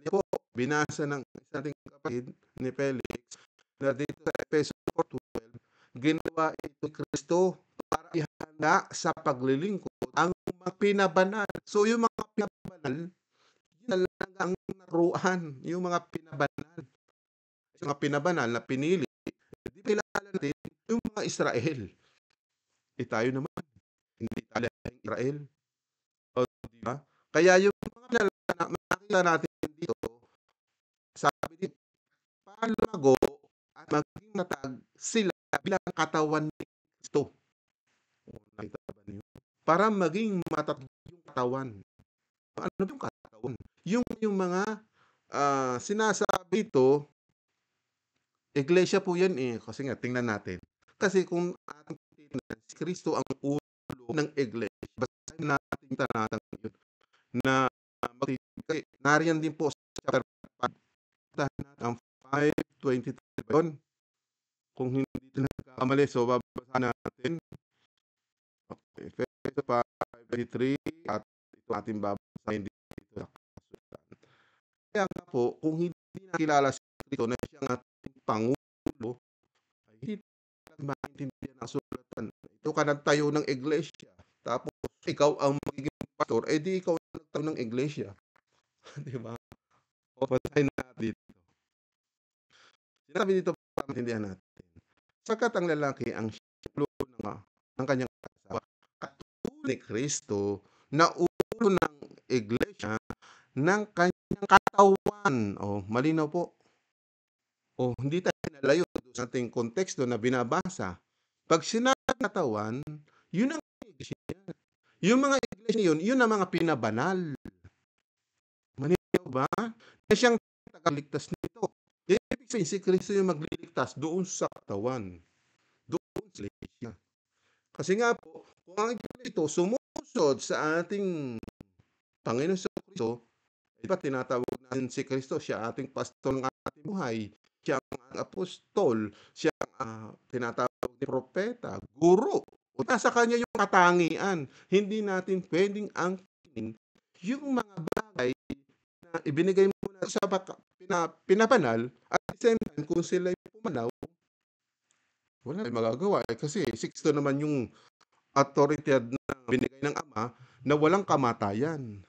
Po, binasa ng isang kapatid ni Felix na dito sa Efeso 4:12, ginawa ito Kristo para ihalal handa sa paglilingkod ang mga pinabanal. So yung mga pinabanal, yun talaga ang naruan, yung mga pinabanal. Yung mga pinabanal na pinili, hindi kilala natin yung mga Israel. Tayo naman, hindi tayo Israel. O, di ba? Kaya yung mga nakita natin dito, sabi dito, para lumago at maging matag sila bilang katawan ni Kristo. Nakita ba niyo? Para maging matatag yung katawan. Ano yung katawan? Yung mga sinasabi ito, iglesia po yan eh. Kasi nga, tingnan natin. Kasi kung ating titingnan, si Kristo ang ulo ng iglesia. Basahin natin tanatang yun na nariyan din po sa chapter 5. Ang 5:23 yun. Kung hindi ito nagkakamali, so babasahin natin. Okay, Efeso 5:23 at ito ating babasahin dito sa kasulatan. Kaya nga po, kung hindi nakilala si Kristo na siyang ating Pangulo, ay hindi natin maintindihan ang sulatan. Ito ka nagtayo ng iglesia, tapos ikaw ang magiging pastor, di ikaw ang nagtayo ng iglesia. Di ba? O, basahin natin dito. Sinabi dito para maintindihan natin. Sakat ang lalaki ang siyang ng kanyang asawa, katulad ni Kristo na ulo ng iglesia ng kanyang katawan. O, malinaw po. O, hindi tayo nalayo sa ating konteksto na binabasa. Pag sinabi katawan, yun ang iglesia. Yung mga iglesia yun, yun ang mga pinabanal. Malinaw ba? Na siyang tagaligtas nito. Ibig sabihin, si Kristo yung magliligtas doon sa katawan. Doon sa iglesia. Kasi nga po, kung ang iglesia ito sumusod sa ating Panginoon sa Kristo, diba tinatawag natin si Kristo, siya ating pastor ng ating buhay, siya ang apostol, siya ang tinatawag ni propeta, guro. O nasa kanya yung katangian. Hindi natin pwedeng angkinin yung mga bagay na ibinigay mo na sa pinabanal at the same time kung sila ay pumanaw, wala tayong magagawa. Kasi Sixto naman yung authority na binigay ng Ama na walang kamatayan.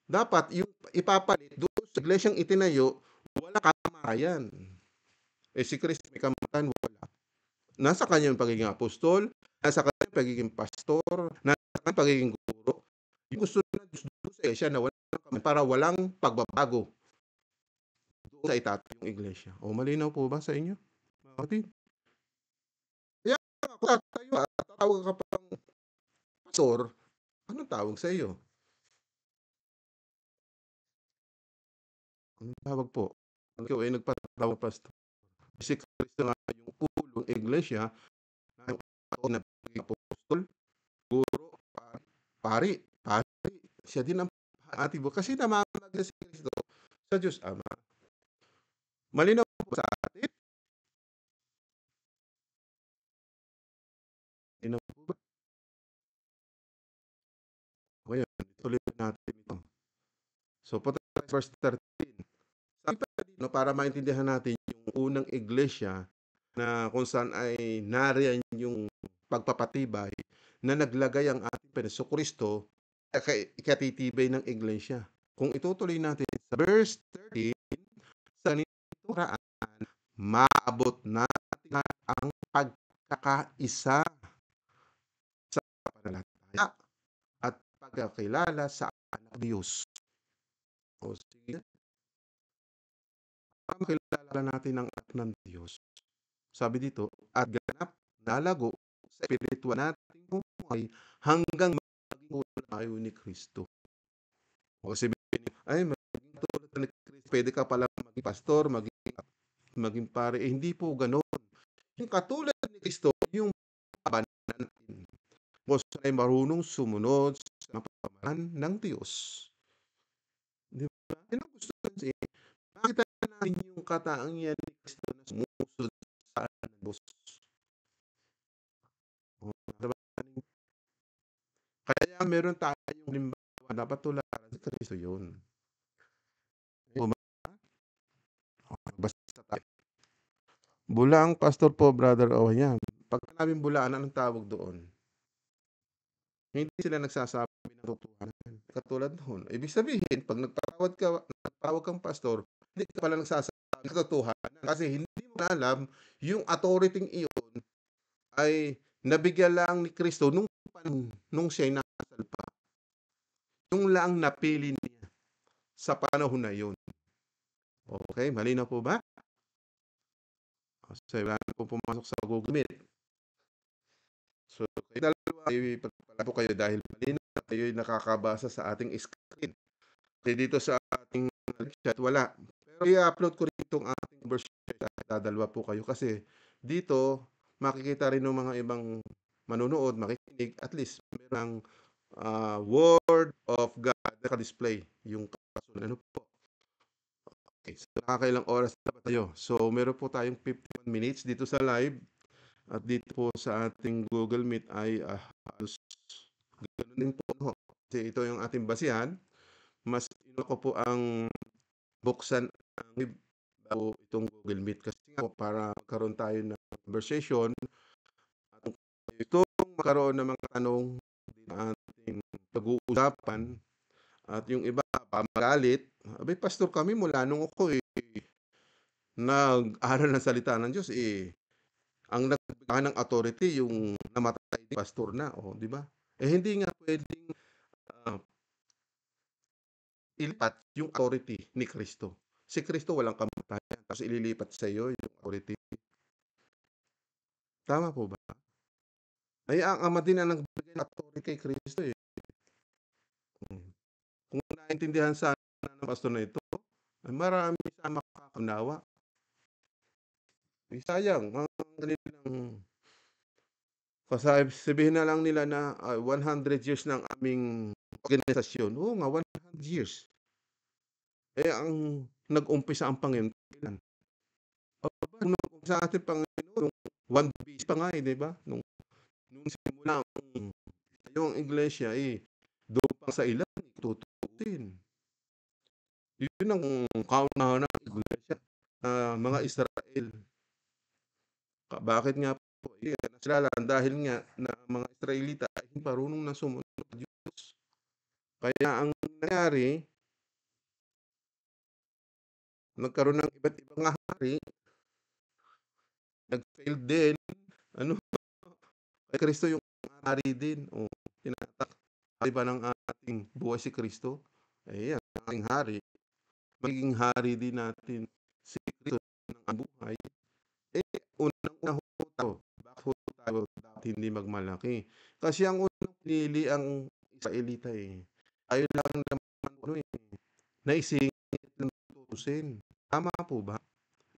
Dapat yung ipapalit doon sa iglesyang itinayo, walang kamatayan. Si Kristo may kamatayan, wala. Nasa kanya yung pagiging apostol, nasa kanya yung pagiging pastor, nasa kanya yung pagiging guro. Yung gusto na Diyos doon sa iglesia na walang kamatayan para walang pagbabago doon sa itatayo yung iglesia. O, malinaw po ba sa inyo? Mga kapatid? Kaya kung tatayo at tatawag ka pang pastor, anong tawag sa iyo? Anong tawag po? Ikaw ay nagpatawag pastor. Si Kristo nga yung ulo ng iglesia na apostol, guro, pari. Siya din ang ating buhay. Kasi namamagitan si Kristo sa Diyos Ama. Malinaw po sa atin? Malinaw po ba? Ngayon, tuloy natin ito. So, punta tayo sa verse 13. Sabi pa dito, para maintindihan natin yung unang iglesia na kung saan ay nariyan yung pagpapatibay na naglagay ang ating Panginoon Kristo ikatitibay ng iglesia. Kung itutuloy natin sa verse 13, sa ganitong raan, maabot natin ang pagkakaisa sa pananampalataya at pagkakilala sa anak Diyos. O sige, para makilala natin ang anak ng Diyos. Sabi dito, at ganap nalago sa espiritual nating buhay hanggang maging tulad tayo ni Kristo. O sabihin, ay maging tulad ni Kristo, pwede ka pala maging pastor, maging pare. Hindi po ganoon. Yung katulad ni Kristo, yung pabanan natin. Kung saan ay marunong sumunod sa pamamaraan ng Diyos. Di ba? Yan ang gusto kasi, makita natin yung katangian ni Kristo na sumusunod sa ng Diyos. Kaya meron tayong halimbawa, dapat tularan si Kristo yun. Basta tayo. Bulaang pastor po, brother. O yan. Pag nabing bulaan, anong tawag doon? Hindi sila nagsasabi ng katotohanan. Katulad no'n, ibig sabihin 'pag nagpatawag kang pastor, hindi ka pala nagsasabi ng katotohanan kasi hindi mo alam yung authority-ng iyon ay nabigyan lang ni Kristo nung panahon nung siya'y nakasalpa. Yung lang napili niya sa panahon na yun. Okey, malinaw po ba? Kasi wala na pong pumasok sa Google Meet. So, kayong dalawa ay pagpalain po kayo dahil malinaw kayo'y nakakabasa sa ating screen. Kasi dito sa ating chat wala. Pero i-upload ko rin itong ating version at dadalawa po kayo kasi dito makikita rin ng mga ibang manonood, makikinig, at least merong word of God naka-display yung kasunod. Ano po? Okay, so nakakailang oras na ba tayo? So meron po tayong 51 minutes dito sa live at dito po sa ating Google Meet ay halos ganun din po. No? Kasi ito yung ating basihan. Mas ko po ang buksan ang web bago itong Google Meet kasi nga po para magkaroon tayo ng conversation at itong magkaroon ng mga tanong din ang ating pag-uusapan at yung iba pa magalit. Abay, pastor kami mula nung ako nag-aral ng salita ng Diyos ang nagbigay ng authority yung namatay din pastor na, oh, di ba? Hindi nga pwedeng ilipat yung authority ni Kristo. Si Kristo walang kamatayan tapos ililipat sa iyo yung authority. Tama po ba? Ay ang Ama din ang nagbigay ng authority kay Kristo, eh. Kung naintindihan sana ng pastor na ito, ay marami sana makakaunawa. Sayang ang kanilang sabihin na lang nila na 100 years ng aming organisasyon. Oo nga, 100 years. Ang nag-umpisa ang Panginoon kailan? Aba, nung nag-umpisa ang ating Panginoon, nung 1 BC pa nga, di ba? Nung simula yung iglesia, doon pa sa ilan, tutuusin. Yun ang kauna-unahang iglesia, mga Israel. Bakit nga po? Nasiralan dahil nga na mga Israelita ay hindi marunong na sumunod sa Diyos. Kaya ang nangyari, nagkaroon ng iba't ibang hari, nag-fail din. Ano? Kay Kristo yung hari din. O, hari ba ng ating buhay si Kristo? Ayan, ang ating hari. Magiging hari din natin si Kristo ng buhay. Unang-una ho tayo. Bakit ho tayo dapat hindi magmalaki? Kasi ang unang pinili ang Israelita, tayo lang naman naisingit ng tutusin. Tama po ba?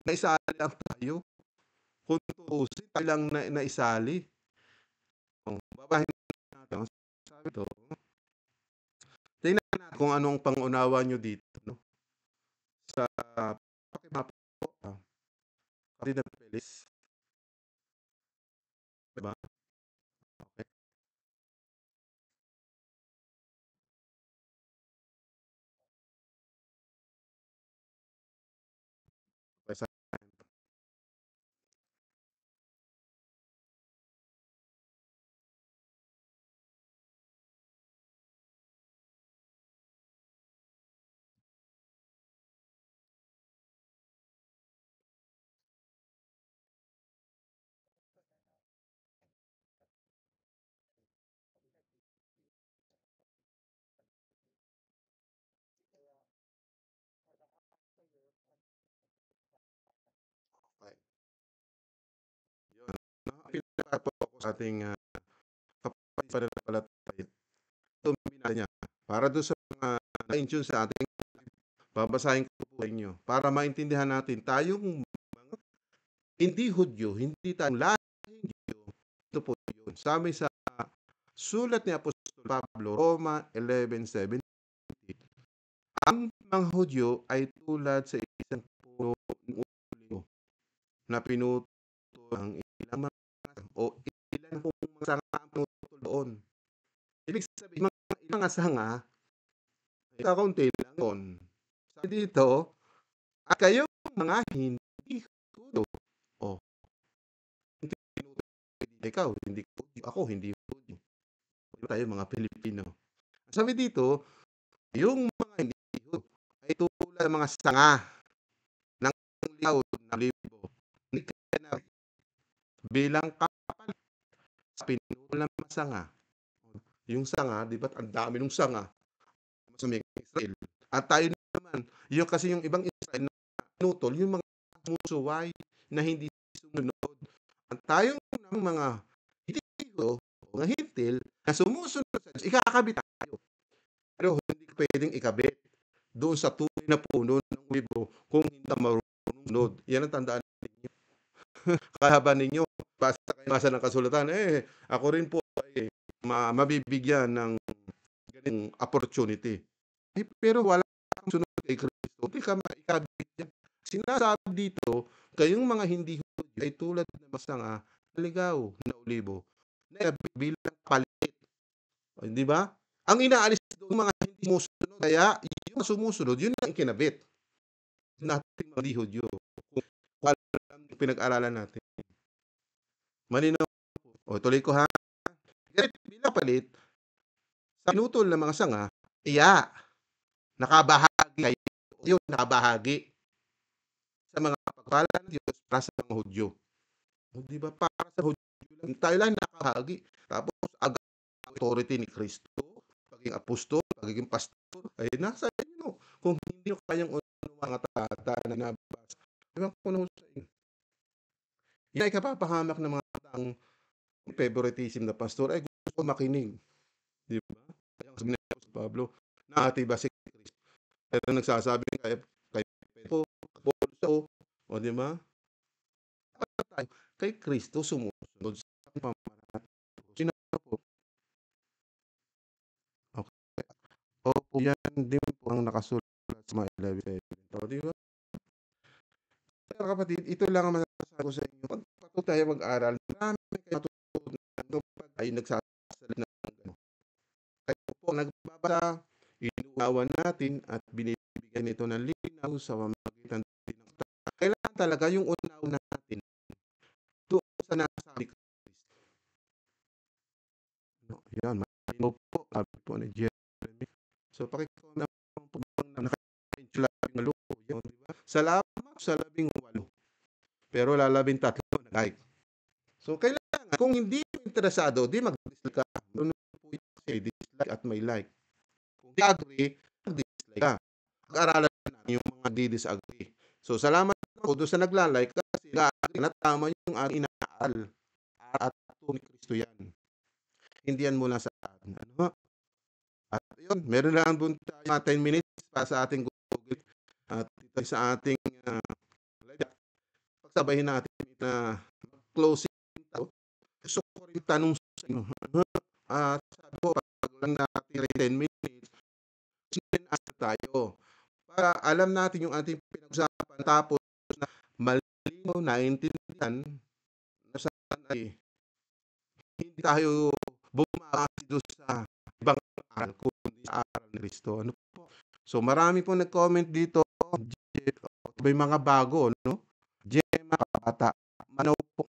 Naisali lang tayo. Kung tutusin, tayo lang naisali. Babahin natin. Sabi to, tingnan natin kung anong pangunawa nyo dito. No? Sa pakimapa po, Kapatid na Pelis. Diba? Okay. Okay. Yun. Pinapar po ako sa ating kapatid pananampalataya. Ito binasa niya. Para doon sa mga na-in-tune sa ating babasahin ko po sa inyo para maintindihan natin tayong mga hindi Hudyo, hindi tayong lahing Hudyo. Ito po yun. Sabi sa sulat ni Apostol Pablo, Roma 11:17, ang mga Hudyo ay tulad sa isang puno ng uliw na pinutol ang ilang mga o ilan pong mga sanga ang pinutol doon. Ibig sabihin, mga ilang sanga, kakaunti lang yun. Sabi dito, at kayong mga hindi Hudyo, o hindi pinutol, ikaw, hindi Hudyo, ako, hindi Hudyo. tayo mga Pilipino. Sabi dito, yung mga hindi hiyog ay tulad ng mga sanga ng ligaw na libo. Ni na bilang kapalit sa pinunol ng mga sanga. Yung sanga, 'di ba't ang dami nung sanga sa mga Israel. At tayo naman, yung kasi yung ibang Israel na pinutol, yung mga sumusuway na hindi sumunod. Ang tayong ng mga hindi hiyog o mga hintil na sumusunod sa Diyos, ikakabit tayo. Pero hindi pwedeng ikabit doon sa tunay na puno ng libo kung hindi ka marunong sumunod. Yan ang tandaan ninyo. Kaya ba ninyo, basta kayo nasa ng kasulatan, ako rin po ay mabibigyan ng ganung opportunity. Pero wala kang sunod kay Kristo, di ka maikabit yan. Sinasabi dito, kayong mga hindi Hudyo ay tulad ng masanga, naligaw na olibo, na bilang palit. Di ba? Ang inaalis doon mga hindi sumusunod, kaya yung sumusunod, yun ang ikinabit nating mga hindi Hudyo. Kung alam yung pinag-aralan natin. Malinaw po. O, tuloy ko ha. Ganito bilang palit, sa pinutol ng mga sanga, nakabahagi kayo. Yun, nakabahagi sa mga pagpala ng Diyos para sa mga Hudyo. O, di ba? Para sa Hudyo lang. Tayo lang nakahagi. Tapos, authority ni Kristo, pagiging apostol, pagiging pastor, ay nasa inyo. Kung hindi nyo kayang unang mga tata na nabasa, ewan ko na sa inyo. Yan ay kapapahamak ng mga taong favoritism na pastor, ay gusto ko makinig. Di ba? Kaya sabi na si Pablo, naatiba si Kristo. Pero nagsasabi kay Pedro, Apollo, o di ba? Tayo, kay Kristo sumusunod sa pamamaraan. Sino po? Okay. Opo, yan din po ang nakasulat sa mga 11:7. O, di ba? Kaya kapatid, ito lang ang masasabi ko sa inyo. Pag patuloy tayo mag-aral, marami kayo matutunan kapag ay nagsasalita ng gano'n. Kayo po nagbabasa, inuunawa natin at binibigyan ito ng linaw sa pamamagitan din ng kailangan talaga yung unawa natin doon sa nasabi ko. Yan, malinaw po, sabi po ni Jeremy. So, pakicomment po bang naka-labing walo, yun, di ba? Salamat sa 18. Pero 13 nag-like. So, kailangan, kung hindi mo interesado, di mag-dislike ka. Doon po yung dislike at may like. Kung di agree, mag-dislike ka. Pag-aralan natin yung mga di-disagree. So, salamat po doon sa nagla-like kasi na-agree na tama yung aking inaaral. At ito ni Kristo yan. Hindi yan mula sa atin. Ano? At yun, meron lang po tayo mga 10 minutes para sa ating Google. At ito sa ating live. Pagsabahin natin na closing tao. Gusto ko rin tanong sa inyo. Sabi ko, pag lang natin 10 minutes, sin-ask tayo. Para alam natin yung ating pinag-usapan tapos na malinaw naintindihan na saan ay hindi tayo bumabase doon sa ibang aral kundi sa aral ni Kristo. Ano po? So marami po nag-comment dito. May mga bago, no? Gemma Kabata, Manaw po.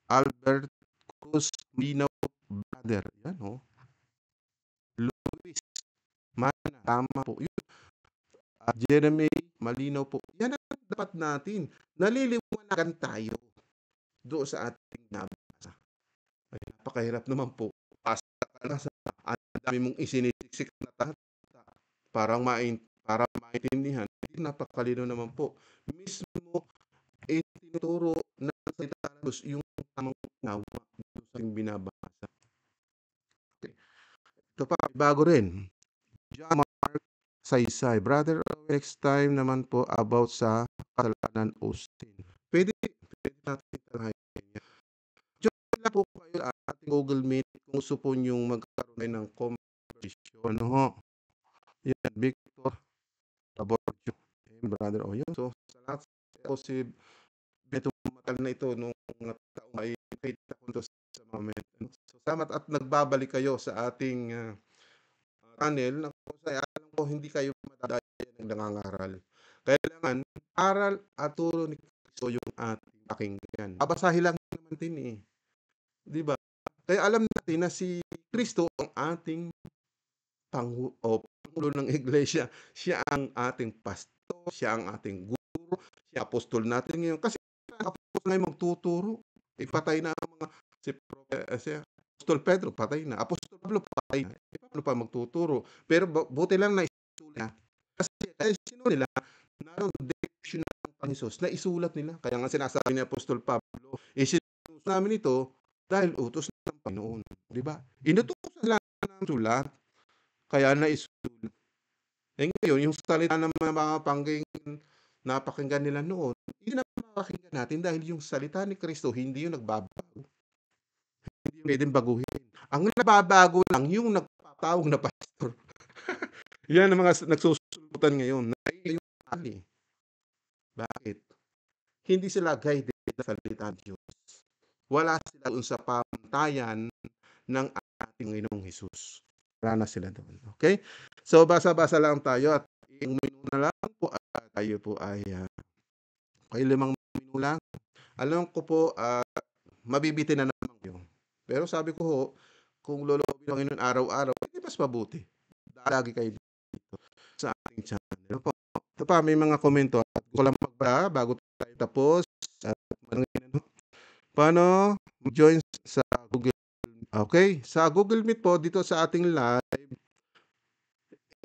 Albert Cruz, Malinaw, brother. Yan, oh. Luis, Mana, tama po. Yun. Jeremy, malinaw po. Yan ang dapat natin. Naliliwanagan tayo doon sa ating nabasa. Ay, napakahirap naman po. Pasta ka na sa ang dami mong isinisiksik na talata. Para maintindihan. Napakalino naman po. Mismo, tinuturo ng salita ng Diyos yung tamang unawa doon sa ating binabasa. Okay. Ito pa, bago rin. John Mark Saysay. Brother, next time naman po about sa kasalanan o sin. Pwede natin tanahin yan. Join lang po kayo ating Google Meet kung gusto po niyong magkaroon ng conversation. Ano ho? Yan, Victor Taborjo. Brother, o yun. So, sa lahat po si Beto Matal na ito nung taong ay kita ko ito sa moment. So, salamat at nagbabalik kayo sa ating channel na kung sa alam ko hindi kayo madadaya ng nangangaral. Kailangan aral at turo ni Kristo yung ating pakinggan. Babasahin lang naman din eh. Di ba? Kaya alam natin na si Kristo ang ating pangulo ng iglesia. Siya ang ating pastor, siya ang ating guro, siya apostol natin ngayon. Kasi apostol ngayon magtuturo. Patay na ang mga si Apostol Pedro, patay na. Apostol Pablo, patay na. Paano pa magtuturo? Pero buti lang na isulat na. Kasi sino nila, naroon direction ng Panginoon na isulat nila. Kaya nga sinasabi ni Apostol Pablo, isinusun namin ito dahil utos ng Panginoon. Di ba? Inutusan lang ng sulat, kaya naisulat. Ngayon, yung salita ng mga napakinggan nila noon, hindi na mapakinggan natin dahil yung salita ni Kristo, hindi yung nagbabago. Hindi pwedeng baguhin. Ang nababago lang yung nagpapatawag na pastor. Yan ang mga nagsusulputan ngayon. Yung ali. Bakit? Hindi sila guided sa salita ng Diyos. Wala sila doon sa pamantayan ng ating Panginoong Hesus. Wala na sila doon. Okay? So, basa-basa lang tayo at yung minuto na lang po tayo po ay 5 minuto lang. Alam ko po, mabibitin na naman yun. Pero sabi ko ho, kung loloobin ng Panginoon araw-araw, hindi mas mabuti. Lagi kayo dito sa ating channel. Ito pa, may mga komento. At ko lang magbara bago tayo tapos. At paano join sa Google? Okay, sa Google Meet po, dito sa ating live,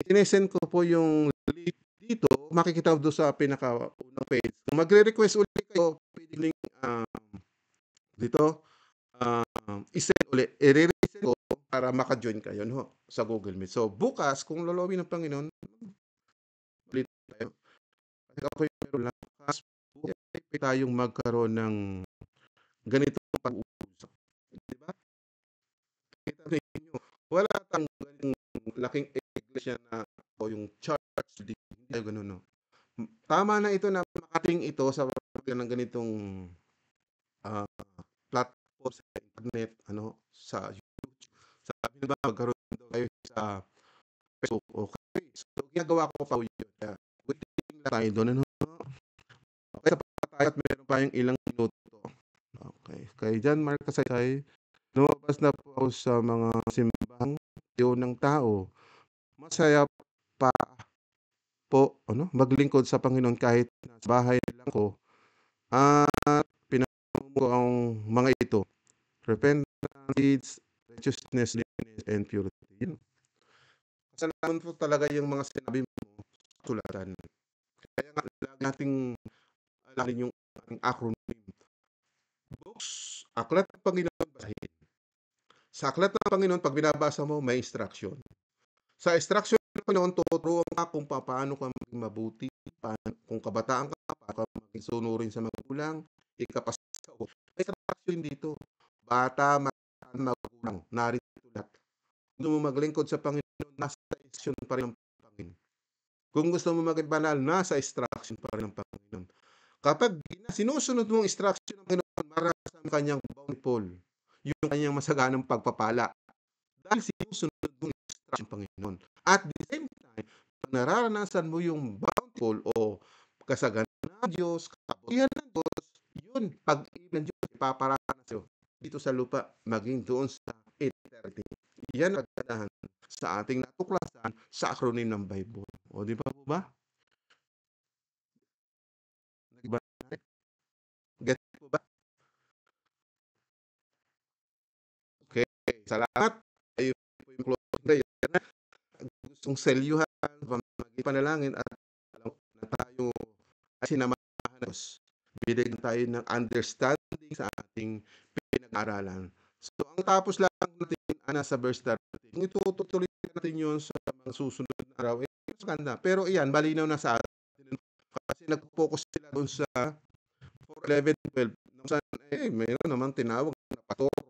inesend ko po yung link dito. Makikita doon sa pinaka-unang page. Kung magre-request ulit kayo, pwede link dito. I-send ulit. I-resend ko para maka-join kayo no, sa Google Meet. So, bukas, kung lolobin ng Panginoon, ulit tayo. Kasi ako yung meron lang. Bukas tayong magkaroon ng ganitong pag-uusap. Diba? Kita ninyo, wala tayong laking iglesia na o yung church, hindi tayo ganun, no? Tama na ito na makating ito sa ng ganitong platform sa internet, sa YouTube. Sabi na ba, magkaroon daw kayo sa Facebook. Okay. So, ginagawa ko pa yun. Kaya, waiting lang tayo doon. Okay, sa tayo at meron pa yung ilang minuto. Okay. Kaya dyan, Mark Kasay, lumabas na po ako sa mga simbahang yun ng tao. Masaya pa po maglingkod sa Panginoon kahit nasa bahay lang ko. At pinamumuno ko ang mga ito. Repentance, deeds, righteousness, and purity. Yun. Kasalanan po talaga yung mga sinabi mo sa sulatan. Kaya nga lagi nating alamin yung ating acronym. Books, aklat ng Panginoon, basahin. Sa aklat ng Panginoon, pag binabasa mo, may instruction. Sa instruction ng Panginoon, tuturuan ka kung paano ka maging mabuti, kung kabataan ka, paano ka maging sunurin sa magulang, ikapasaw. May instruction dito. Bata, magulang, narito lahat. Kung mo maglingkod sa Panginoon, nasa instruction pa rin ng Panginoon. Kung gusto mo maging banal, nasa instruction pa rin ng Panginoon. Kapag sinusunod mong instruction ng Panginoon, maranasan ang kanyang bountiful, yung kanyang masaganang pagpapala. Dahil sinusunod mong instruction ng Panginoon. At the same time, pag nararanasan mo yung bountiful o kasaganang ng Diyos, kabutihan ng Diyos, yun, pag-ibig ng Diyos, ipaparanasan sa'yo dito sa lupa, maging doon sa eternity. Yan ang kagandahan sa ating natuklasan sa acronym ng Bible. O, di ba po ba? Get po ba? Okay, salamat. Ayun po yung closing prayer. Gustong selyuhan, panalangin at alam na tayo ay sinamahan ng Diyos. Bigyan tayo ng understanding sa ating pinag-aralan. So, ang tapos lang natin sa verse 13, kung itutuloy natin yun sa mga susunod na araw, mas ganda. Pero iyan, malinaw na sa atin. Kasi nag-focus sila doon sa 4:11-12. Mayroon naman tinawag na pastor.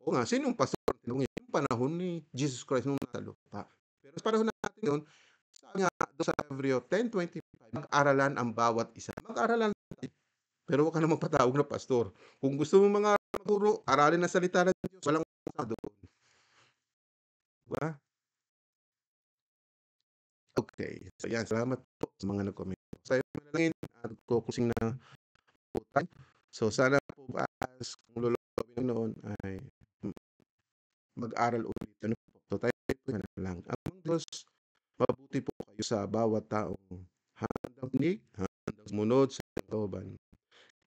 O nga, sinong pastor? Yung panahon ni Jesus Christ nung nasa lupa. Pero sa panahon natin yun, sabi nga doon sa Hebreo 10:25, mag-aralan ang bawat isa. Mag-aralan natin. Pero huwag ka na magpatawag na pastor. Kung gusto mo mga maguro, aralin ang salita ng Diyos, walang masama doon. Diba? Okay. So yan, salamat po sa mga nag-comment. Sa manalangin at kukusing na po tayo. So sana po kung lulobin noon ay mag-aral ulit. Ano po, so tayo po na lang. Ang Diyos, mabuti po kayo sa bawat taong handang makinig, handang sumunod sa kalooban.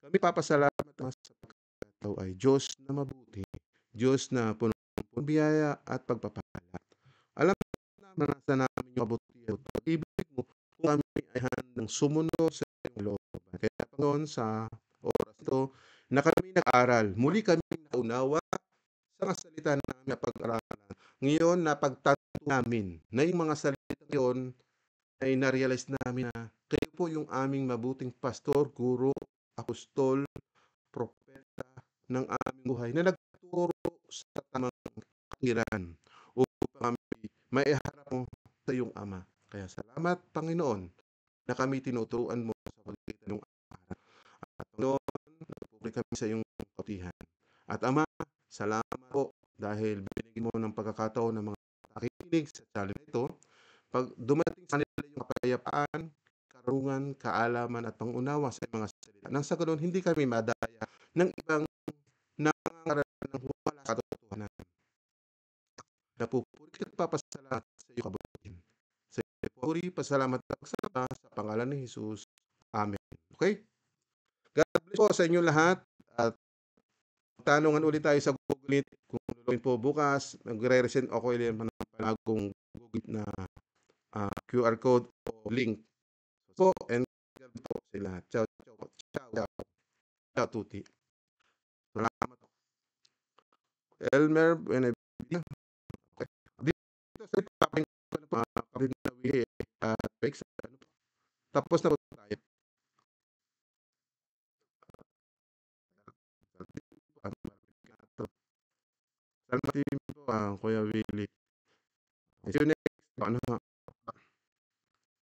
Kami papasalamat naman sa pagkakataon ay Diyos na mabuti, Diyos na punong biyaya at pagpapala. Alam naman nasa namin yung kabutihan at pag-ibig mo kung kami ay handang sumunod sa iyong kalooban. Kaya Panginoon, sa oras ito na kami nag-aral, muli kami naunawa sa mga salita namin na pag-aralan. Ngayon, napagtanto namin na yung mga salita ngayon ay na-realize namin na kayo po yung aming mabuting pastor, guro, apostol, propeta ng aming buhay na nagtuturo sa tamang katwiran upang kami maiharap mo sa iyong Ama. Kaya salamat, Panginoon, na kami tinuturuan mo sa pagitan ng araw. At Panginoon, nagpupuri kami sa iyong kabutihan. At Ama, salamat po dahil binigyan mo ng pagkakataon ng mga nakikinig sa channel na ito. Pag dumating sa nila yung kapayapaan, karungan, kaalaman at pangunawa sa mga salita. Nang sa ganoon, hindi kami madaya ng ibang nangangaralan ng wala katotohanan. Napupuri at papasalamat sa iyo kabutihan. Sa iyo puri, pasalamat at pagsamba sa pangalan ni Jesus. Amen. Okay? God bless po sa inyo lahat at tanungan ulit tayo sa Google Meet. Kung luluin po bukas, magre-resend ako ulit ng panagong Google na QR code o link. So, and God bless po sa lahat. Ciao, ciao, ciao, ciao, ciao, tuti. Salamat po. Elmer, Benevidia. Okay. Dito sa paping ko na po, kapit na wihi at fix. Tapos na po tayo. Salamat din po, Kuya Willie. See you next. Ano,